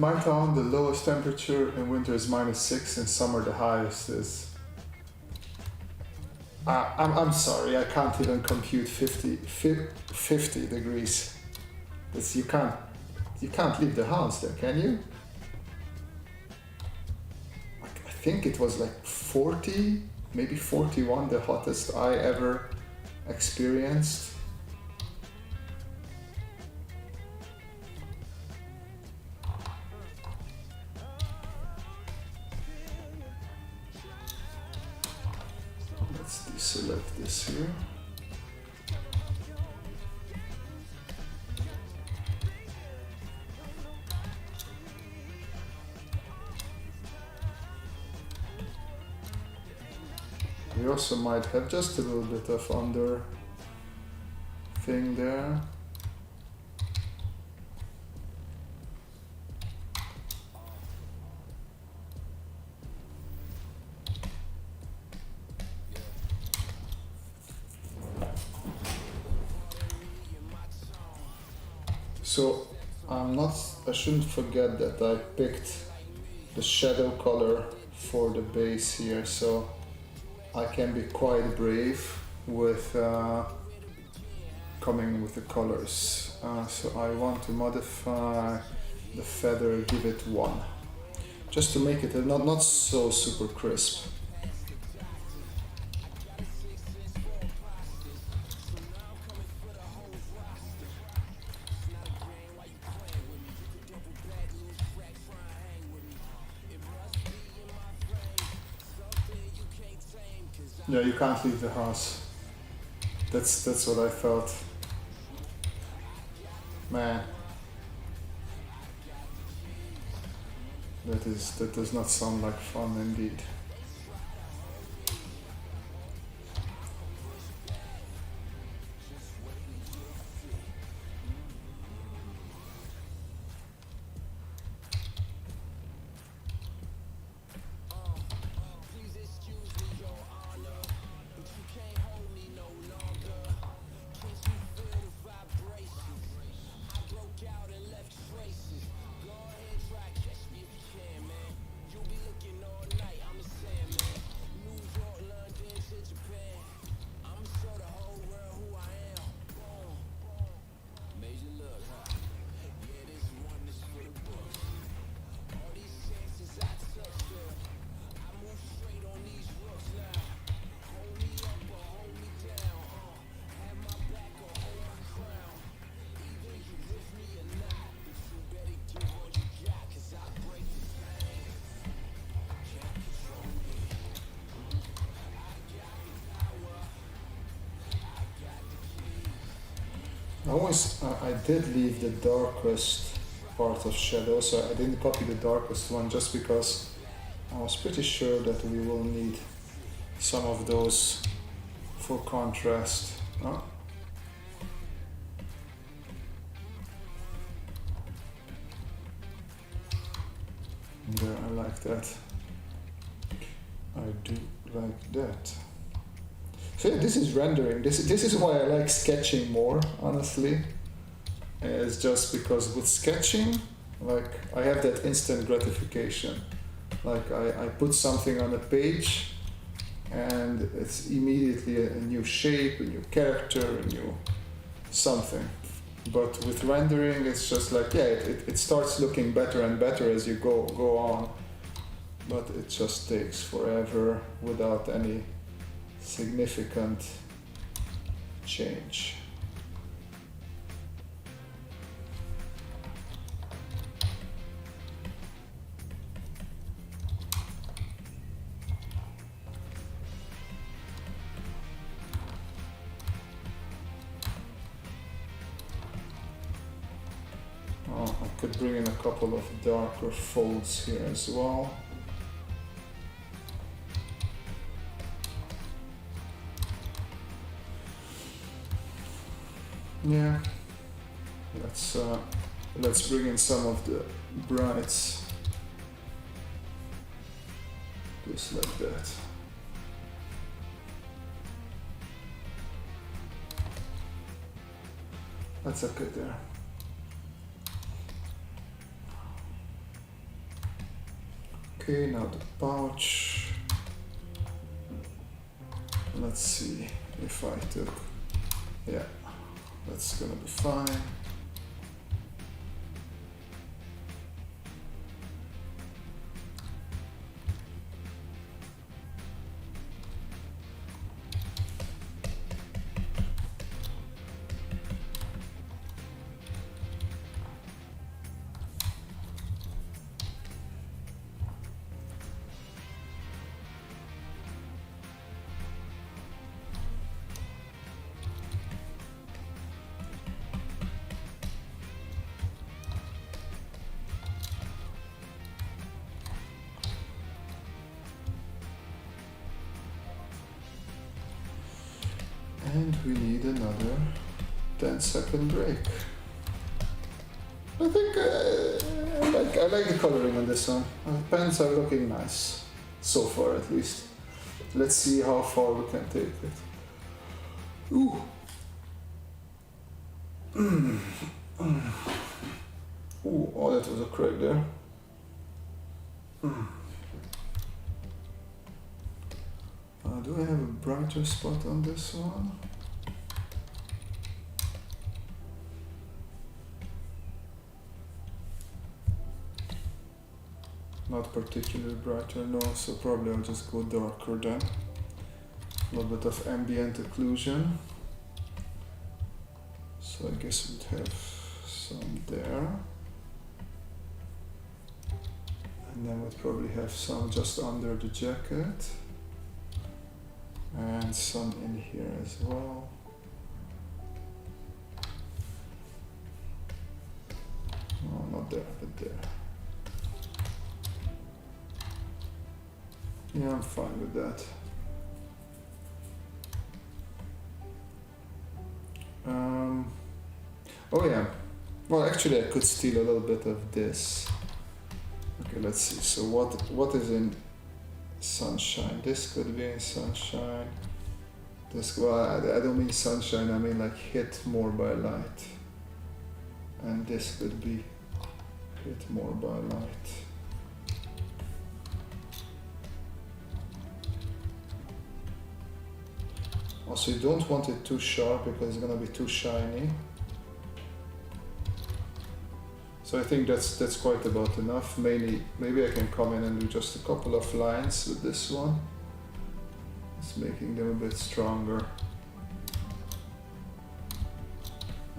my town, the lowest temperature in winter is -6, in summer the highest is... I'm sorry, I can't even compute 50 degrees. You can't leave the house there, can you? I think it was like 40, maybe 41, the hottest I ever experienced. Let's deselect this here. We also might have just a little bit of under thing there. So I shouldn't forget that I picked the shadow color for the base here, so I can be quite brave with coming with the colors. So I want to modify the feather, give it 1, just to make it not so super crisp. Yeah, you can't leave the house. That's what I felt. Man. That does not sound like fun indeed. I did leave the darkest part of shadow, so I didn't copy the darkest one just because I was pretty sure that we will need some of those for contrast. Oh. There, I like that. I do like that. So yeah, this is rendering. This is why I like sketching more, honestly. It's just because with sketching, like, I have that instant gratification. Like, I put something on a page and it's immediately a new shape, a new character, a new something. But with rendering, it's just like, yeah, it starts looking better and better as you go on. But it just takes forever without any significant change. Oh, I could bring in a couple of darker folds here as well. Yeah, let's bring in some of the brights, just like that. That's okay there. Okay, now the pouch. Let's see if I took, yeah, that's gonna be fine. And we need another 10-second break. I think I like the coloring on this one. The pens are looking nice, so far at least. Let's see how far we can take it. Ooh. Ooh, oh, that was a crack there. Do I have a brighter spot on this one? Not particularly brighter, no, so probably I'll just go darker then. A little bit of ambient occlusion. So I guess we'd have some there. And then we'd probably have some just under the jacket. And some in here as well. Oh, not there, but there. Yeah, I'm fine with that. Oh yeah. Well, actually I could steal a little bit of this. Okay, let's see. So what is in sunshine? This could be in sunshine. This, well, I don't mean sunshine, I mean like hit more by light. And this could be hit more by light. Also, you don't want it too sharp because it's gonna be too shiny. So I think that's quite about enough. Maybe I can come in and do just a couple of lines with this one. It's making them a bit stronger.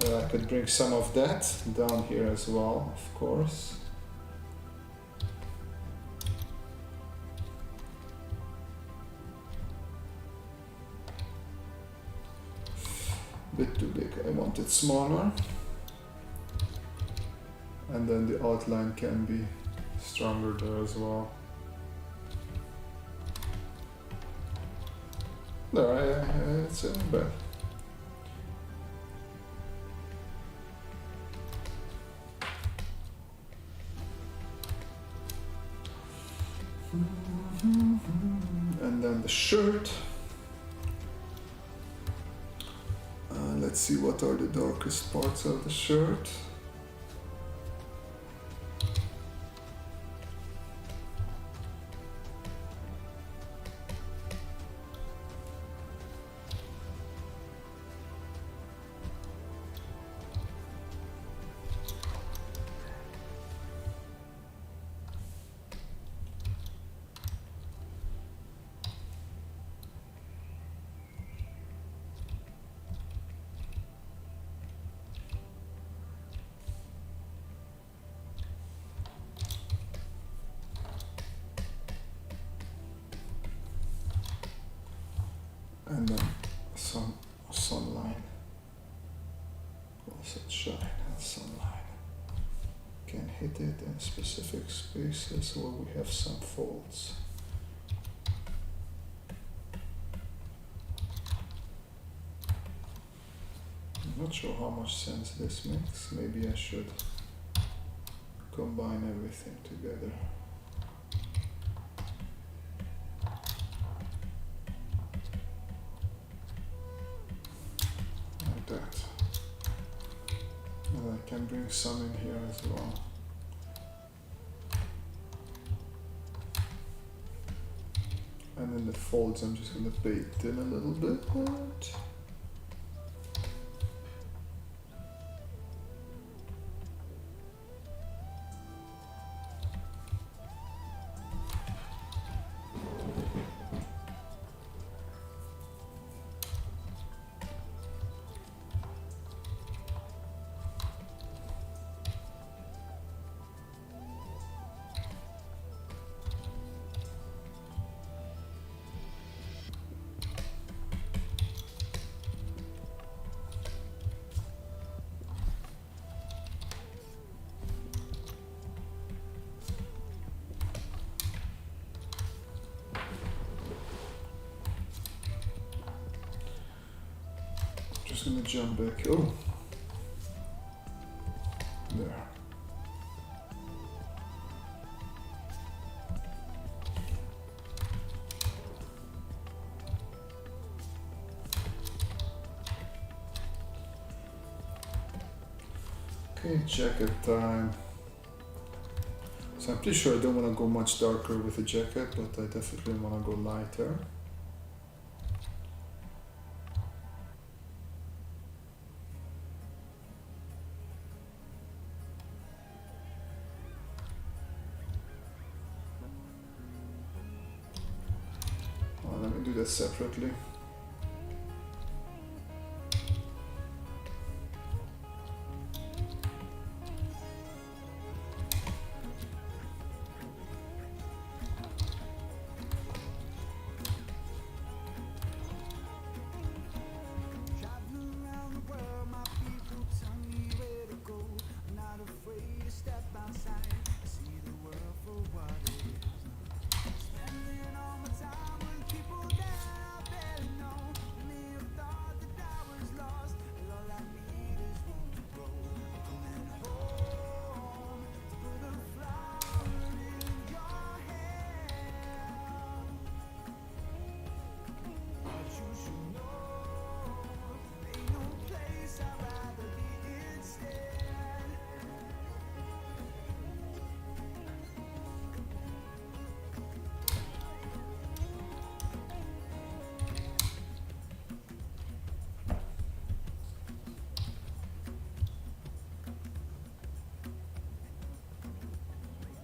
I could bring some of that down here as well, of course. Bit too big, I want it smaller. And then the outline can be stronger there as well. There, it's in bed. And then the shirt. Let's see what are the darkest parts of the shirt. And then some sunline, sunshine and sunline. Can hit it in specific spaces where we have some folds. I'm not sure how much sense this makes. Maybe I should combine everything together. That. And I can bring some in here as well. And in the folds, I'm just gonna bait in a little bit. Just gonna jump back. Oh, there. Okay, jacket time. So I'm pretty sure I don't want to go much darker with the jacket, but I definitely want to go lighter. Let me do that separately.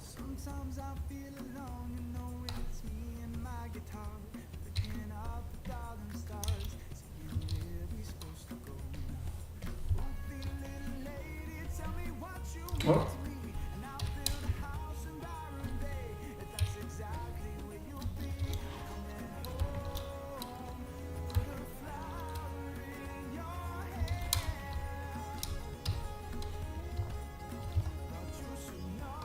Sometimes I feel alone, you know it's me and my guitar, looking up at golden stars, seeing where we supposed to go. Wealthy little lady, tell me what you mean to me, and I'll build a house in Byron Bay, if that's exactly where you'll be. Coming home, put a flower in your hair. Thought you should know.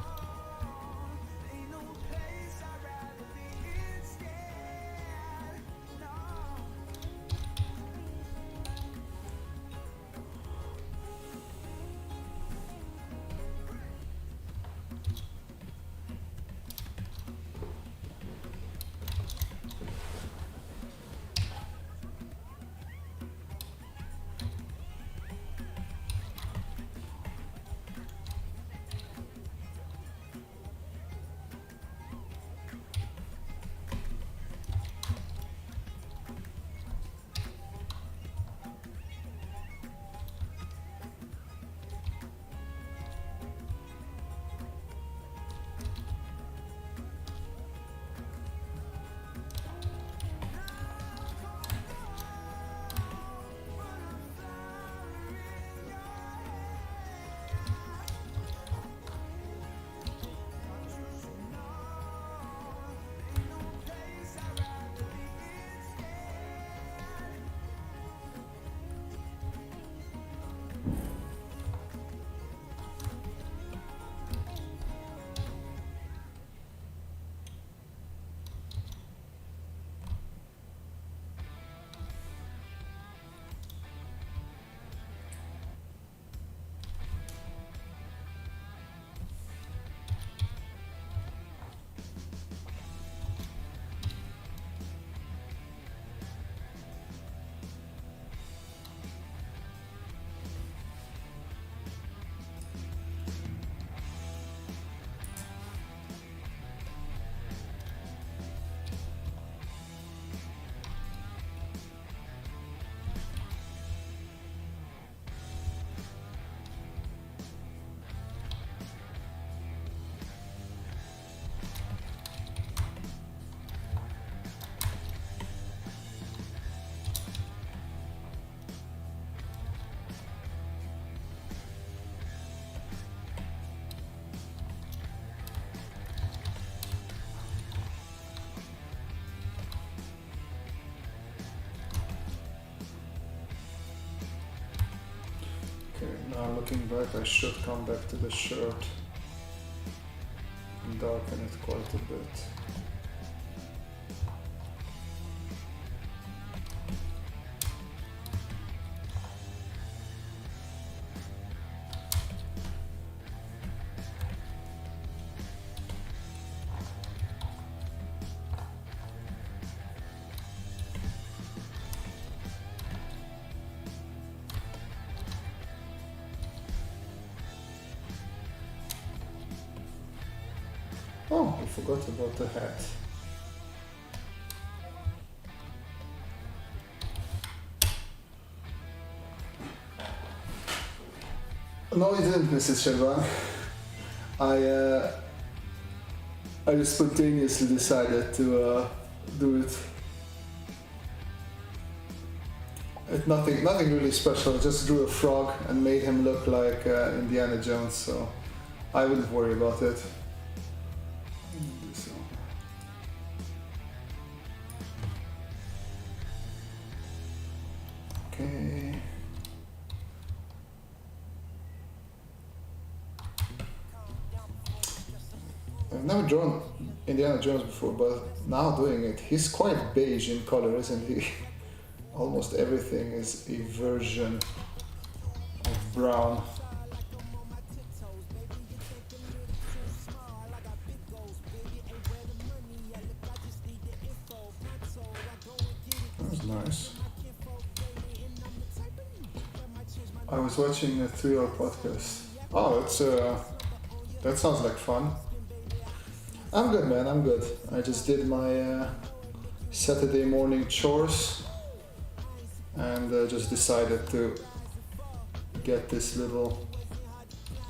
looking back, I should come back to the shirt and darken it quite a bit. Oh, I forgot about the hat. No, you didn't, Mrs. Shervan. I just spontaneously decided to do it. Nothing really special. I just drew a frog and made him look like Indiana Jones, so I wouldn't worry about it. Okay. I've never drawn Indiana Jones before, but now doing it, he's quite beige in color, isn't he? Almost everything is a version of brown. That was nice. I was watching a 3-hour podcast. Oh, that sounds like fun. I'm good, man, I'm good. I just did my Saturday morning chores and just decided to get this little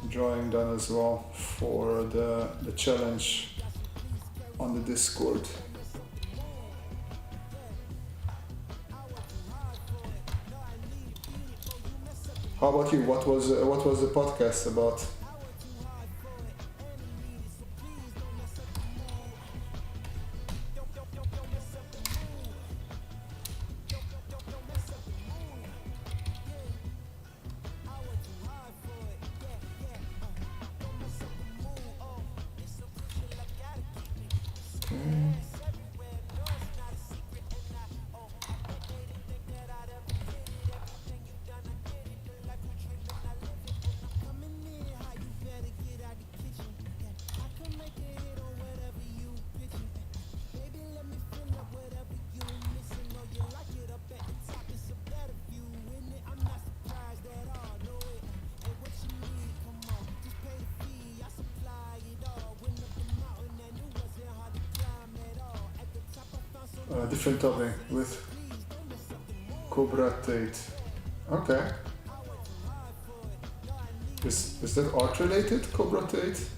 drawing done as well for the challenge on the Discord. How about you? What was the podcast about? Different topic with Cobra Tate. Okay. Is that art related, Cobra Tate?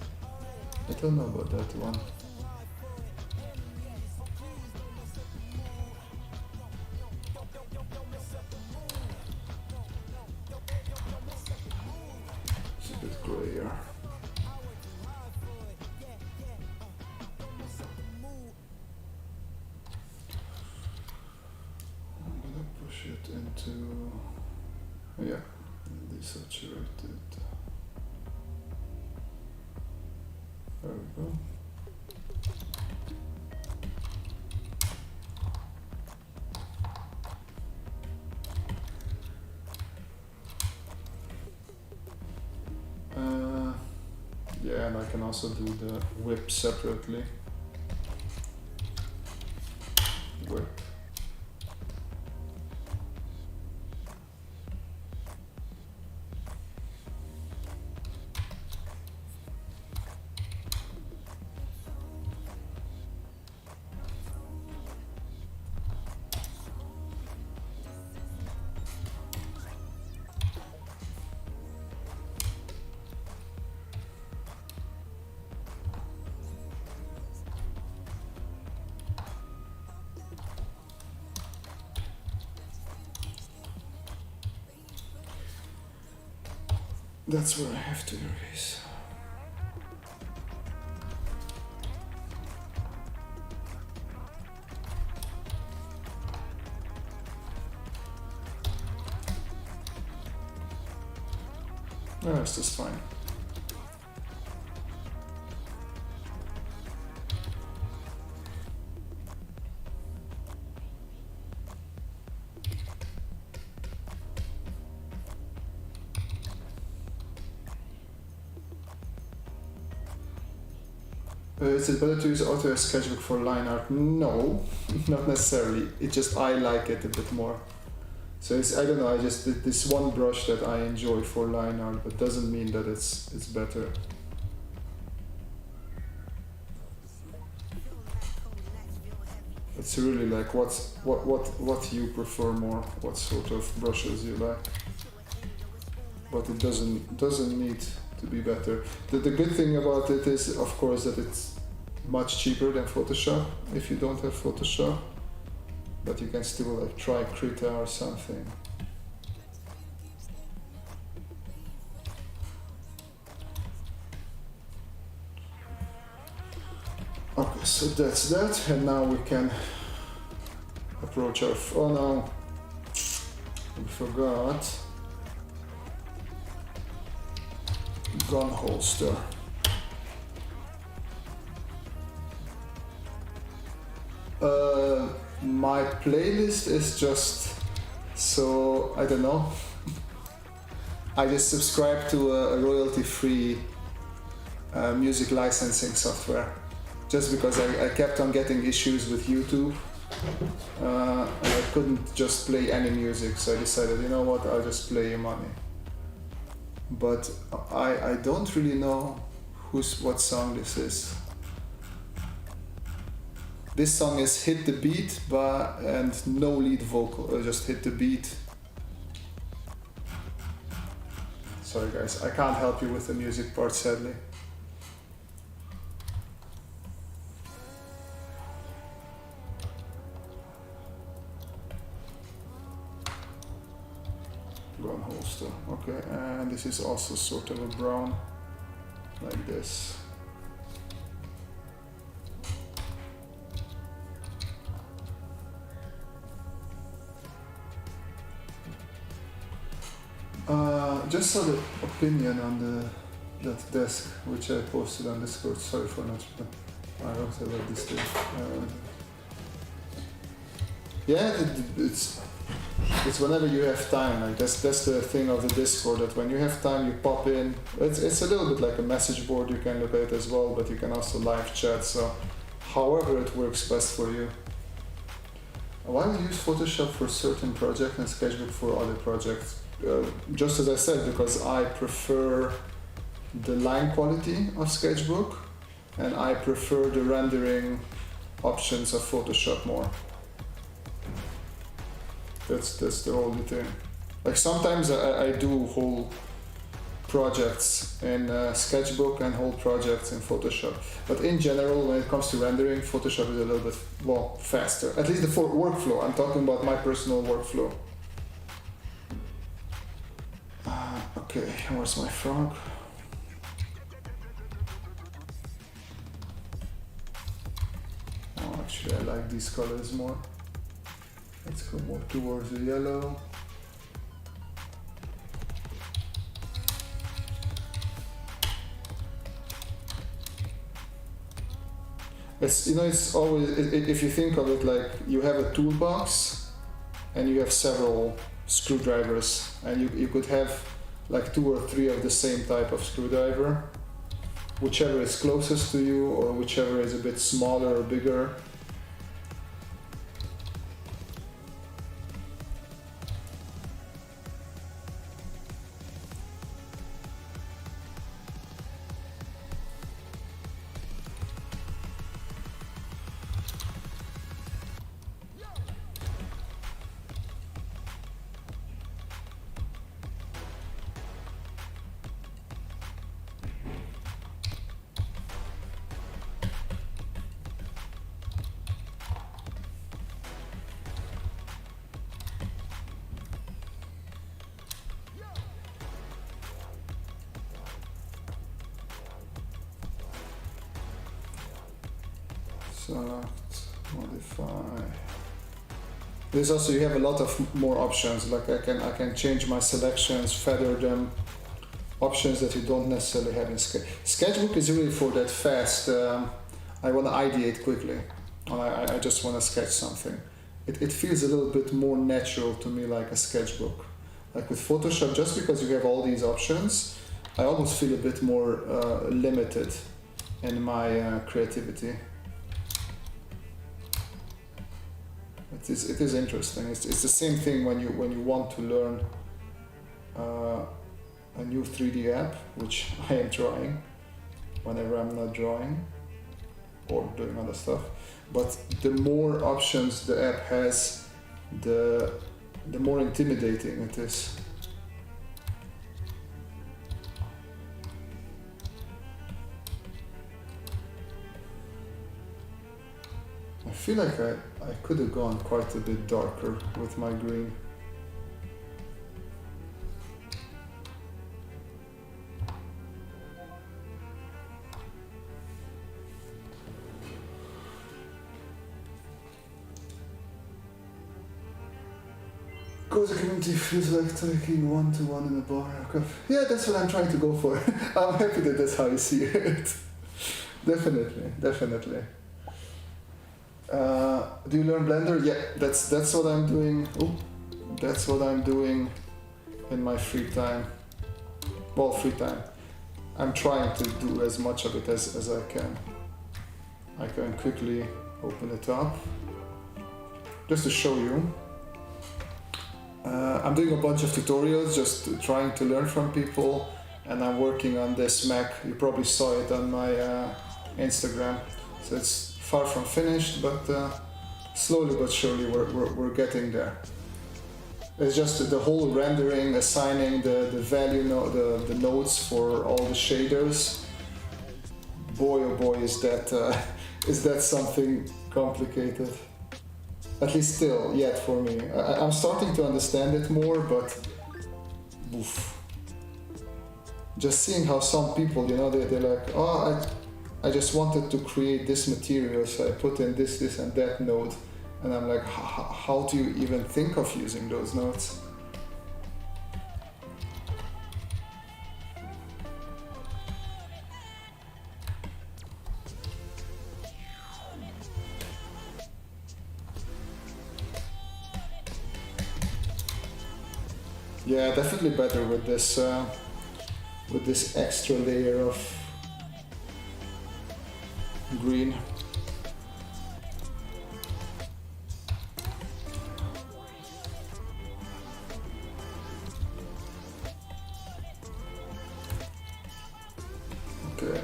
I don't know about that one. It's a bit grayer. It into, yeah, desaturated. There we go. Yeah, and I can also do the whip separately. Whip. That's where I have to erase. Yeah, it's just fine. Is it better to use Autodesk Sketchbook for line art? No, not necessarily. It just I like it a bit more. So it's, I don't know. I just did this one brush that I enjoy for line art, but doesn't mean that it's better. It's really like what you prefer more, what sort of brushes you like. But it doesn't need to be better. The good thing about it is, of course, that it's much cheaper than Photoshop if you don't have Photoshop. But you can still like try Krita or something. Okay, so that's that, and now we can approach our. Oh no, we forgot gun holster. My playlist is just so I don't know. I just subscribe to a royalty-free music licensing software, just because I kept on getting issues with YouTube, and I couldn't just play any music, so I decided, you know what, I'll just play your money. But I don't really know what song this is. This song is Hit the Beat and no lead vocal, just Hit the Beat. Sorry guys, I can't help you with the music part, sadly. Gun holster, okay, and this is also sort of a brown, like this. Just saw the opinion on that desk, which I posted on Discord. Sorry for not. I wrote about this too. Yeah, it's whenever you have time. Like that's the thing of the Discord, that when you have time, you pop in. It's a little bit like a message board. You can look at it as well, but you can also live chat. So, however it works best for you. Why would you use Photoshop for certain projects and Sketchbook for other projects? Just as I said, because I prefer the line quality of Sketchbook, and I prefer the rendering options of Photoshop more. That's the only thing. Like sometimes I do whole projects in Sketchbook and whole projects in Photoshop. But in general, when it comes to rendering, Photoshop is a little bit faster. At least the workflow. I'm talking about my personal workflow. Okay, where's my frog? Oh, actually, I like these colors more. Let's go more towards the yellow. It's always, if you think of it like you have a toolbox and you have several screwdrivers, and you could have like 2 or 3 of the same type of screwdriver, whichever is closest to you or whichever is a bit smaller or bigger. Select, modify. There's also, you have a lot of more options. Like I can change my selections, feather them, options that you don't necessarily have in Sketchbook is really for that fast. I want to ideate quickly. I just want to sketch something. It feels a little bit more natural to me, like a sketchbook. Like with Photoshop, just because you have all these options, I almost feel a bit more limited in my creativity. It is interesting. It's the same thing when you want to learn a new 3D app, which I am trying whenever I'm not drawing or doing other stuff. But the more options the app has, the more intimidating it is. I feel like I could have gone quite a bit darker with my green. Cozy community feels like taking one-to-one in a bar. Yeah, that's what I'm trying to go for. I'm happy that that's how you see it. Definitely, definitely. Do you learn Blender? Yeah, that's what I'm doing. Ooh, that's what I'm doing in my free time. Well, free time. I'm trying to do as much of it as I can. I can quickly open it up just to show you. I'm doing a bunch of tutorials, just trying to learn from people, and I'm working on this Mac. You probably saw it on my Instagram. So it's far from finished, but slowly but surely we're getting there. It's just the whole rendering, assigning the value, the nodes for all the shaders. Boy, oh boy, is that something complicated. At least still, yet for me. I'm starting to understand it more, but oof. Just seeing how some people, they're like, oh, I just wanted to create this material, so I put in this and that node. And I'm like, how do you even think of using those nodes? Yeah, definitely better with this extra layer of green. Okay.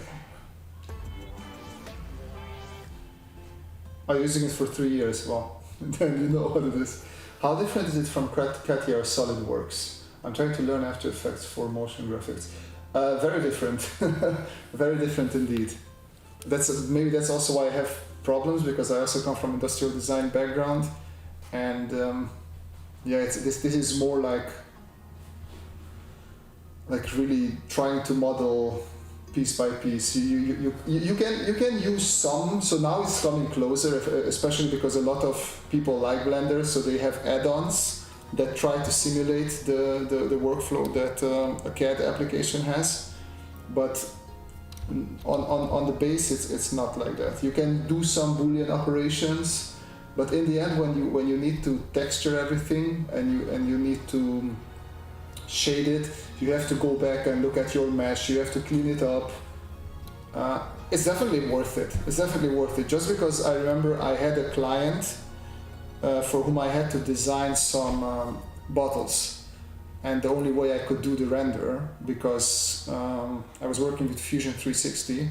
I'm using it for 3 years. Well, then you know what it is. How different is it from CATIA or SolidWorks? I'm trying to learn After Effects for motion graphics. Very different. Very different indeed. Maybe that's also why I have problems, because I also come from industrial design background, and yeah, this is more like really trying to model piece by piece. You can use some, so now it's coming closer, especially because a lot of people like Blender, so they have add-ons that try to simulate the workflow that a CAD application has, but on the base it's not like that. You can do some Boolean operations, but in the end when you need to texture everything and you need to shade it, you have to go back and look at your mesh, you have to clean it up. It's definitely worth it. It's definitely worth it. Just because I remember I had a client for whom I had to design some bottles, and the only way I could do the render, because I was working with Fusion 360.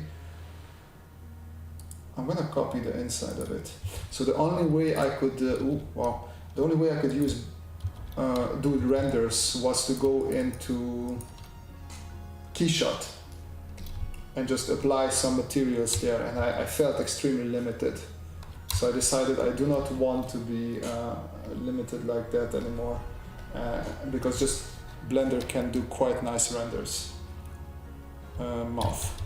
I'm gonna copy the inside of it. So the only way I could the only way I could use do renders was to go into Keyshot and just apply some materials there, and I felt extremely limited. So I decided I do not want to be limited like that anymore, because just Blender can do quite nice renders. Mouth.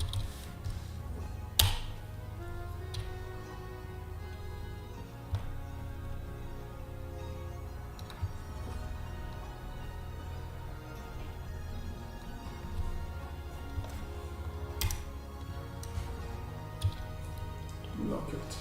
lock it.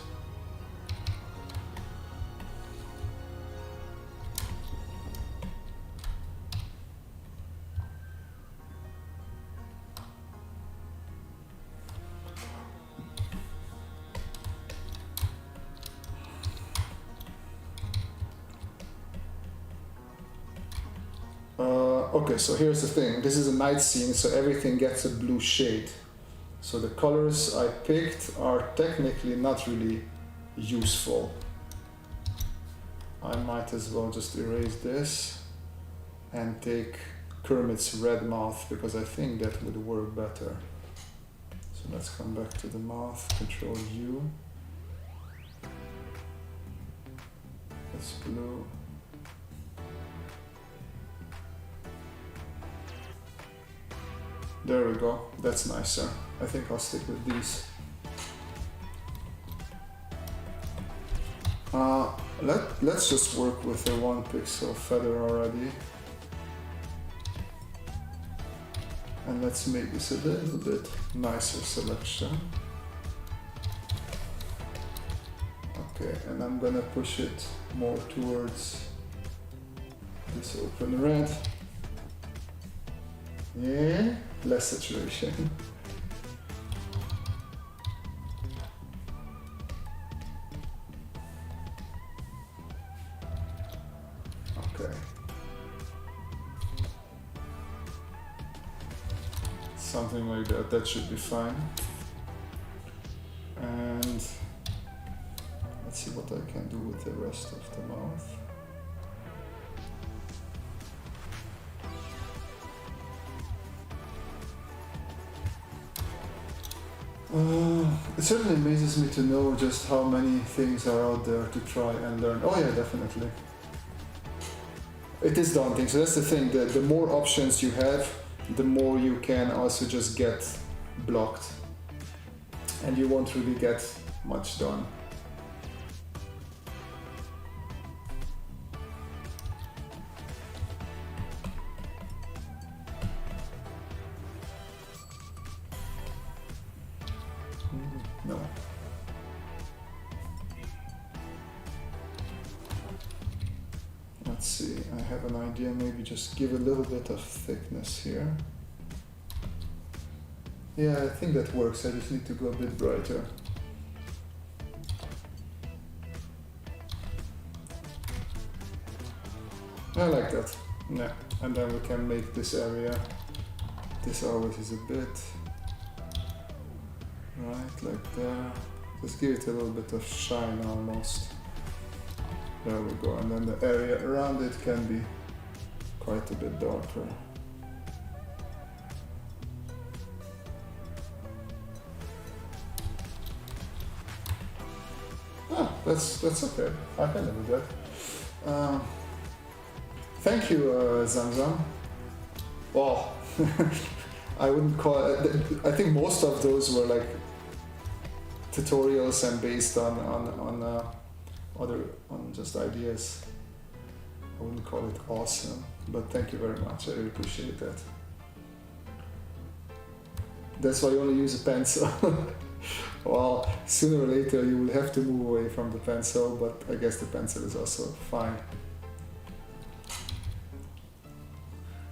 Okay, so here's the thing. This is a night scene, so everything gets a blue shade. So the colors I picked are technically not really useful. I might as well just erase this and take Kermit's red mouth because I think that would work better. So let's come back to the mouth, Control U. That's blue. There we go, that's nicer. I think I'll stick with these. Let's just work with a 1 pixel feather already. And let's make this a little bit nicer selection. Okay, and I'm gonna push it more towards this open red. Yeah, less saturation. Okay. Something like that, that should be fine. And let's see what I can do with the rest of the mouth. It certainly amazes me to know just how many things are out there to try and learn. Oh yeah, definitely. It is daunting, so that's the thing, the more options you have, the more you can also just get blocked. And you won't really get much done. No. Let's see, I have an idea, maybe just give a little bit of thickness here. Yeah, I think that works, I just need to go a bit brighter. I like that. Yeah, and then we can make this area, this always is a bit. Right, like there. Just give it a little bit of shine almost. There we go, and then the area around it can be quite a bit darker. Ah, that's okay. I can live with that. Thank you, Zamzam. Wow. I wouldn't call it, I think most of those were like tutorials and based on just ideas. I wouldn't call it awesome, but thank you very much. I really appreciate that. That's why you only use a pencil. Well, sooner or later you will have to move away from the pencil, but I guess the pencil is also fine.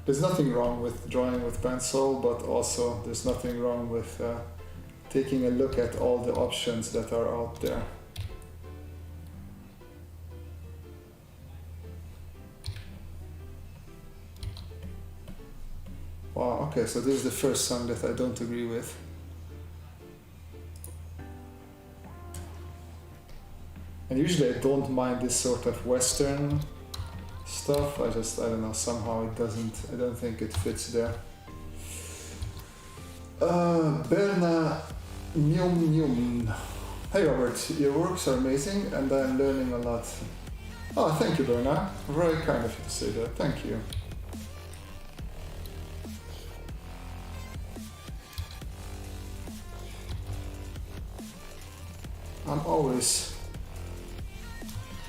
There's nothing wrong with drawing with pencil, but also there's nothing wrong with taking a look at all the options that are out there. Wow, okay, so this is the first song that I don't agree with. And usually I don't mind this sort of Western stuff, I don't know, somehow it doesn't, I don't think it fits there. Berna Nyum Nyum. Hey Robert, your works are amazing and I'm learning a lot. Oh, thank you Berna, very kind of you to say that, thank you. I'm always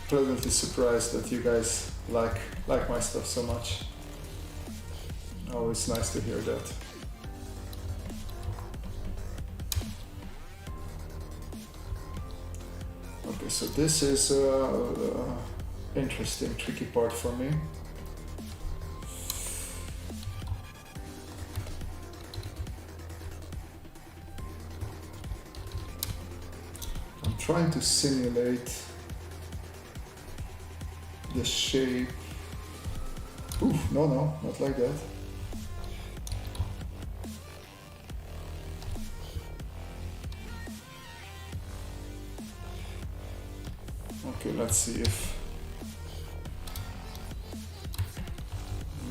pleasantly surprised that you guys like my stuff so much. Always nice to hear that. Okay, so this is interesting, tricky part for me. I'm trying to simulate the shape. Oof, no, not like that. Okay, let's see if...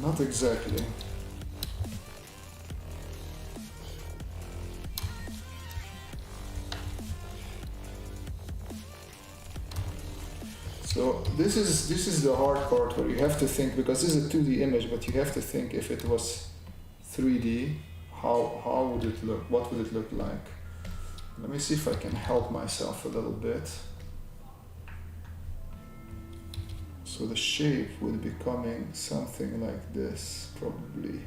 Not exactly. So this is the hard part where you have to think, because this is a 2D image, but you have to think if it was 3D, how would it look? What would it look like? Let me see if I can help myself a little bit. So the shape would be coming something like this, probably.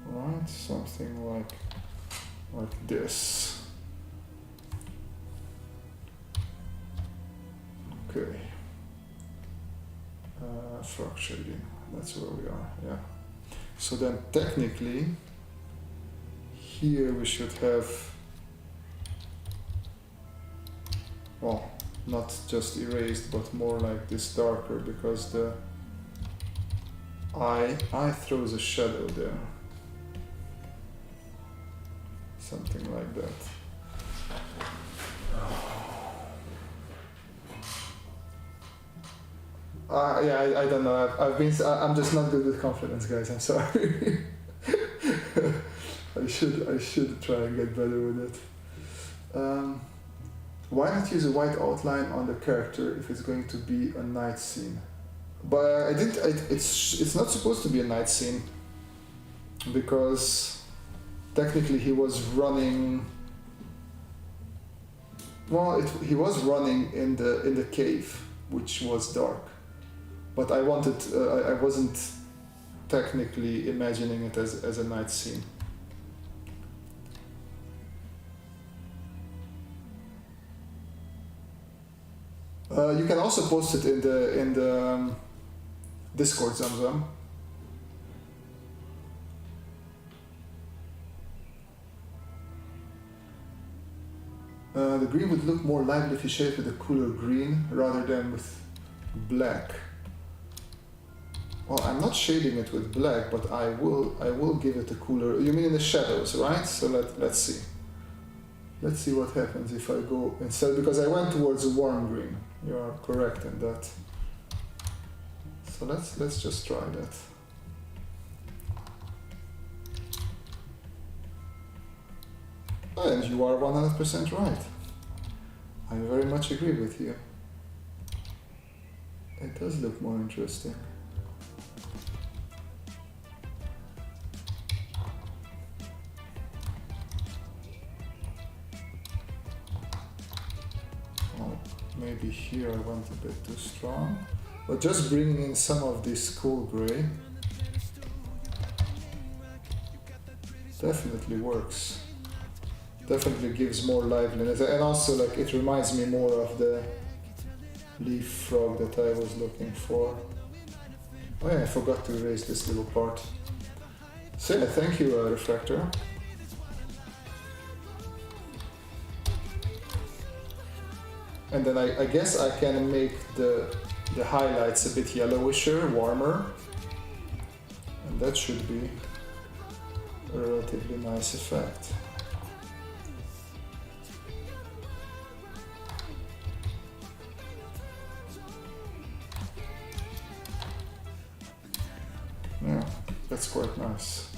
Right, something like this. Okay. Frog shading, that's where we are, yeah. So then technically, here we should have, well, not just erased, but more like this darker, because the eye throws a shadow there. Something like that. Yeah, I don't know. I'm just not good with confidence, guys. I'm sorry. I should try and get better with it. Why not use a white outline on the character if it's going to be a night scene? But it's not supposed to be a night scene, because technically he was running. Well, he was running in the cave, which was dark. But I wasn't technically imagining it as a night scene. You can also post it in the Discord, Zamzam. The green would look more lively if you shade it with a cooler green rather than with black. Well, I'm not shading it with black, but I will give it a cooler. You mean in the shadows, right? So let's see. Let's see what happens if I go instead, because I went towards a warm green. You are correct in that. So let's just try that. And you are 100% right. I very much agree with you. It does look more interesting. Well, maybe here I went a bit too strong, but just bringing in some of this cool gray definitely works. Definitely gives more liveliness, and also like it reminds me more of the leaf frog that I was looking for. Oh yeah, I forgot to erase this little part. So yeah, thank you, Refractor. And then I guess I can make the highlights a bit yellowisher, warmer, and that should be a relatively nice effect. Yeah, that's quite nice.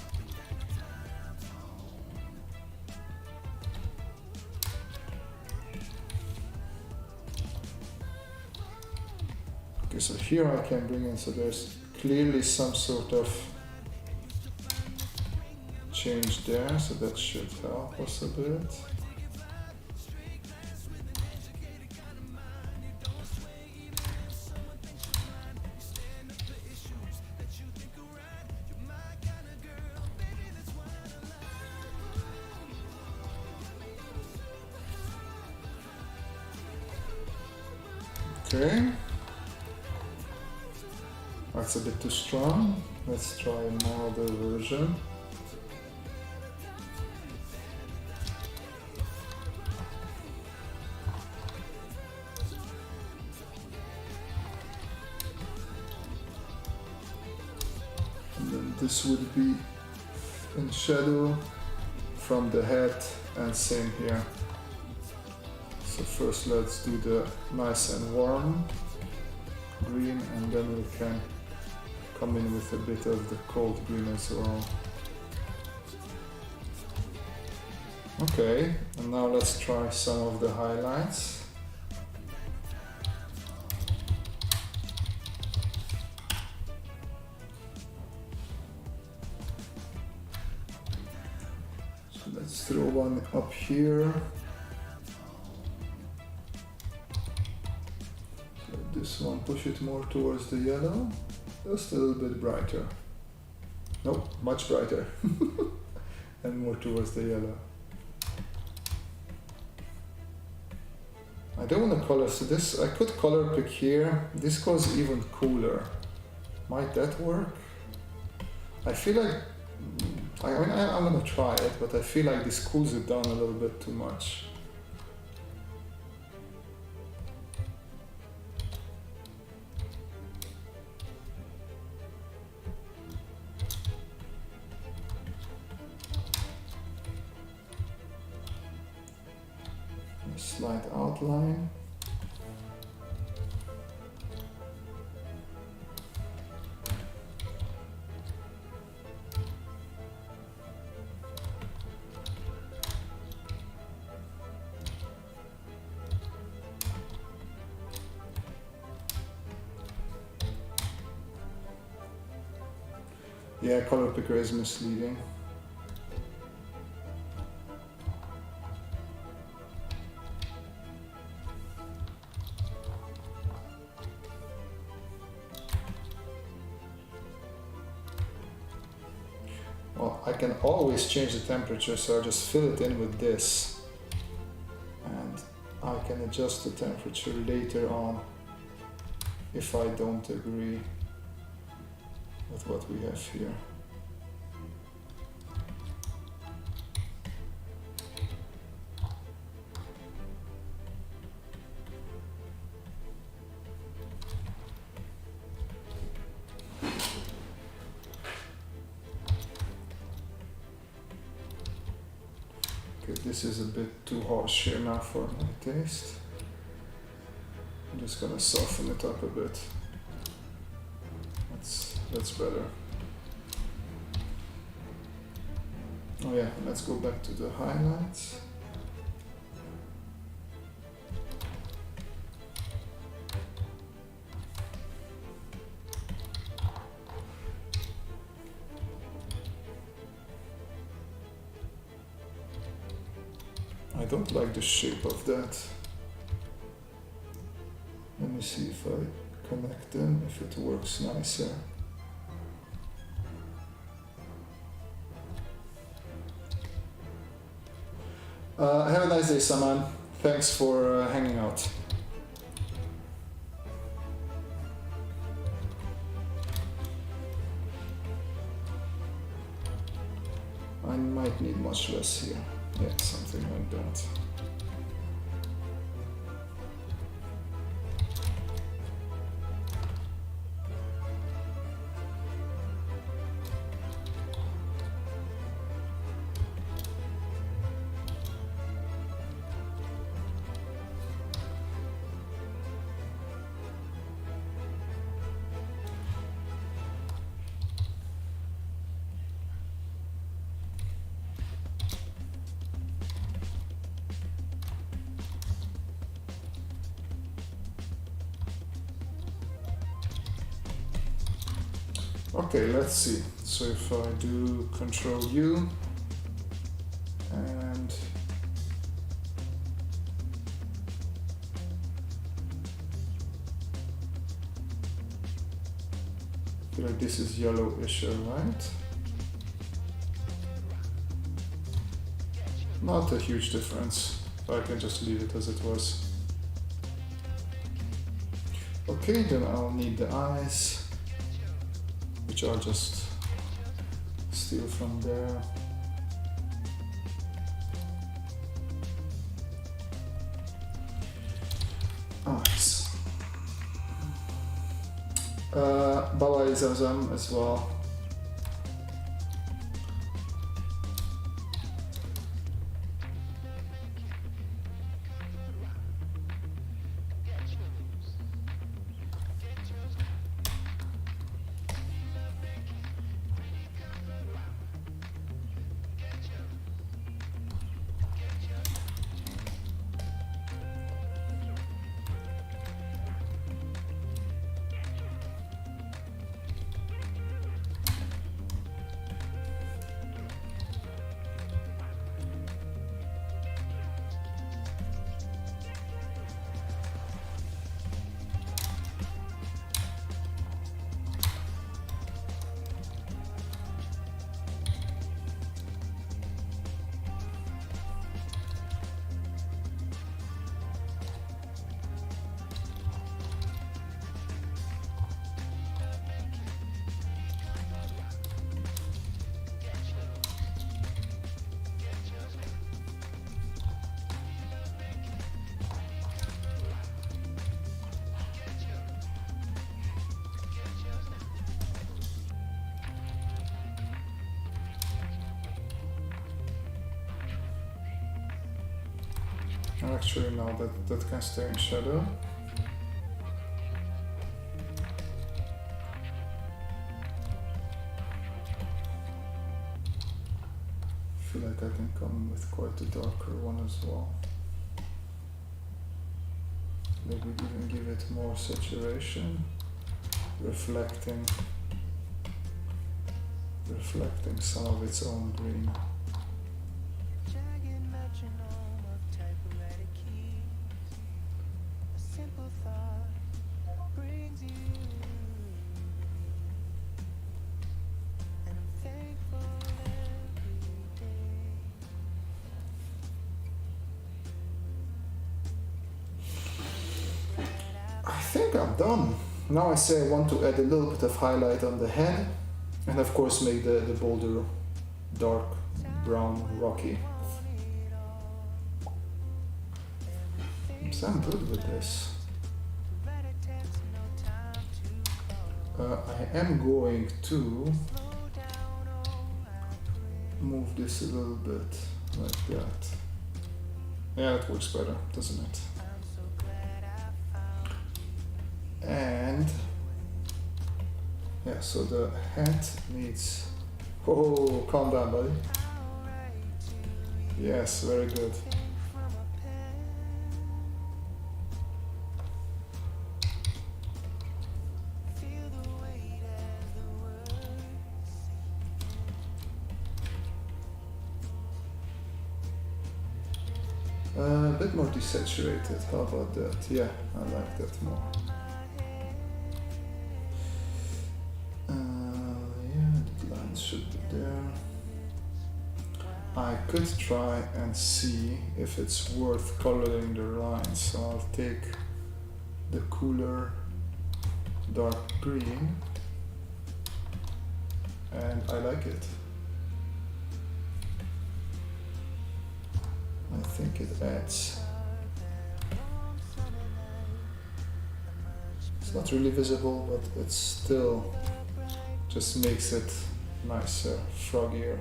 Okay, so here I can bring in, so there's clearly some sort of change there, so that should help us a bit. Okay. That's a bit too strong. Let's try a milder version. And then this would be in shadow from the head, and same here. So first let's do the nice and warm green, and then we can come in with a bit of the cold green as well. Okay, and now let's try some of the highlights. So let's throw one up here. So this one, push it more towards the yellow. Just a little bit brighter. Nope, much brighter. And more towards the yellow. I don't want to color, so this, I could color pick here. This goes even cooler. Might that work? I feel like, I'm gonna try it, but I feel like this cools it down a little bit too much. Slight outline. Yeah, color picker is misleading. Well, I can always change the temperature, so I just fill it in with this. And I can adjust the temperature later on if I don't agree with what we have here. Okay, this is a bit too harsh here now for my taste. I'm just gonna soften it up a bit. That's better. Oh yeah, let's go back to the highlights. I don't like the shape of that. Let me see if I connect them, if it works nicer. Have a nice day, Saman. Thanks for hanging out. I might need much less here. Yeah, something like that. Okay, let's see. So if I do Control U and I feel like this is yellowish, right? Not a huge difference. I can just leave it as it was. Okay, then I'll need the eyes, which I'll just steal from there. Eyes. Baba Zamzam as well. Actually, no, that can stay in shadow. I feel like I can come with quite a darker one as well. Maybe even give it more saturation, reflecting some of its own green. Jagged metronome of typewriter keys. A simple thought brings you. And I'm thankful every day. I think I'm done. Now I say I want to add a little bit of highlight on the head, and of course make the boulder dark brown rocky. So I'm good with this. I am going to move this a little bit like that. Yeah, that works better, doesn't it? And yeah, so the hat needs. Oh, calm down, buddy. Yes, very good. A bit more desaturated. How about that? Yeah, I like that more. Should be there. I could try and see if it's worth coloring the lines, so I'll take the cooler dark green, and I like it. I think it adds. It's not really visible, but it still just makes it nicer, froggier.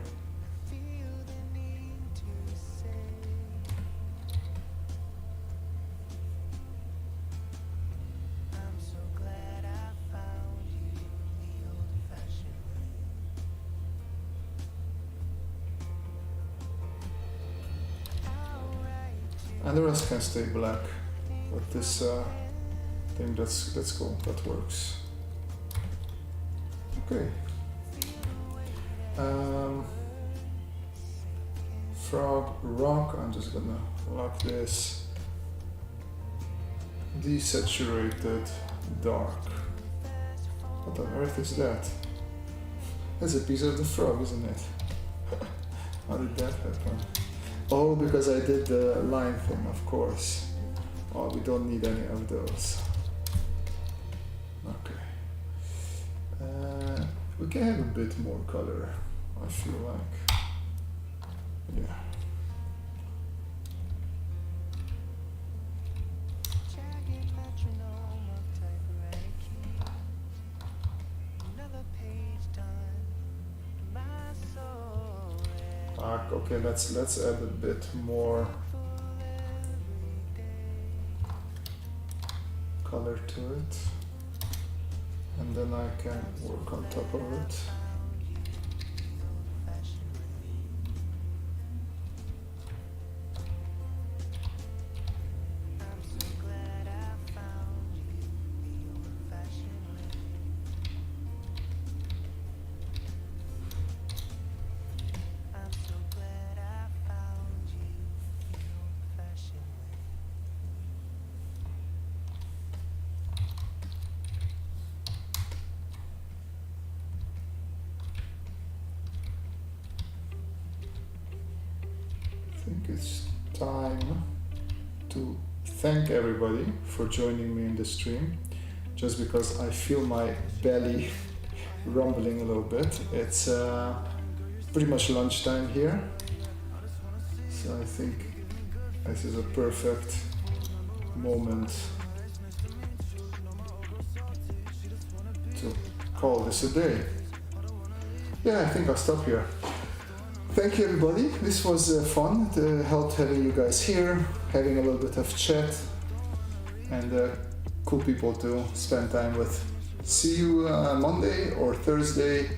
And the rest can stay black, but this thing that's cool, that works. Okay. Frog rock, I'm just gonna lock this. Desaturated dark. What on earth is that? That's a piece of the frog, isn't it? How did that happen? Oh, because I did the line thing, of course. Oh, we don't need any of those. can have a bit more color, I feel like. Yeah. Jagged metronome of typewriter keys. Another page done. My soul Okay, let's add a bit more color to it, and then I can work on top of it. I think it's time to thank everybody for joining me in the stream. Just because I feel my belly rumbling a little bit. It's pretty much lunchtime here, so I think this is a perfect moment to call this a day. Yeah, I think I'll stop here. Thank you, everybody. This was fun. It helped having you guys here, having a little bit of chat, and cool people to spend time with. See you Monday or Thursday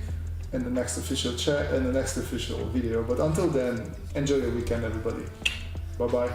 in the next official chat and the next official video. But until then, enjoy your weekend, everybody. Bye bye.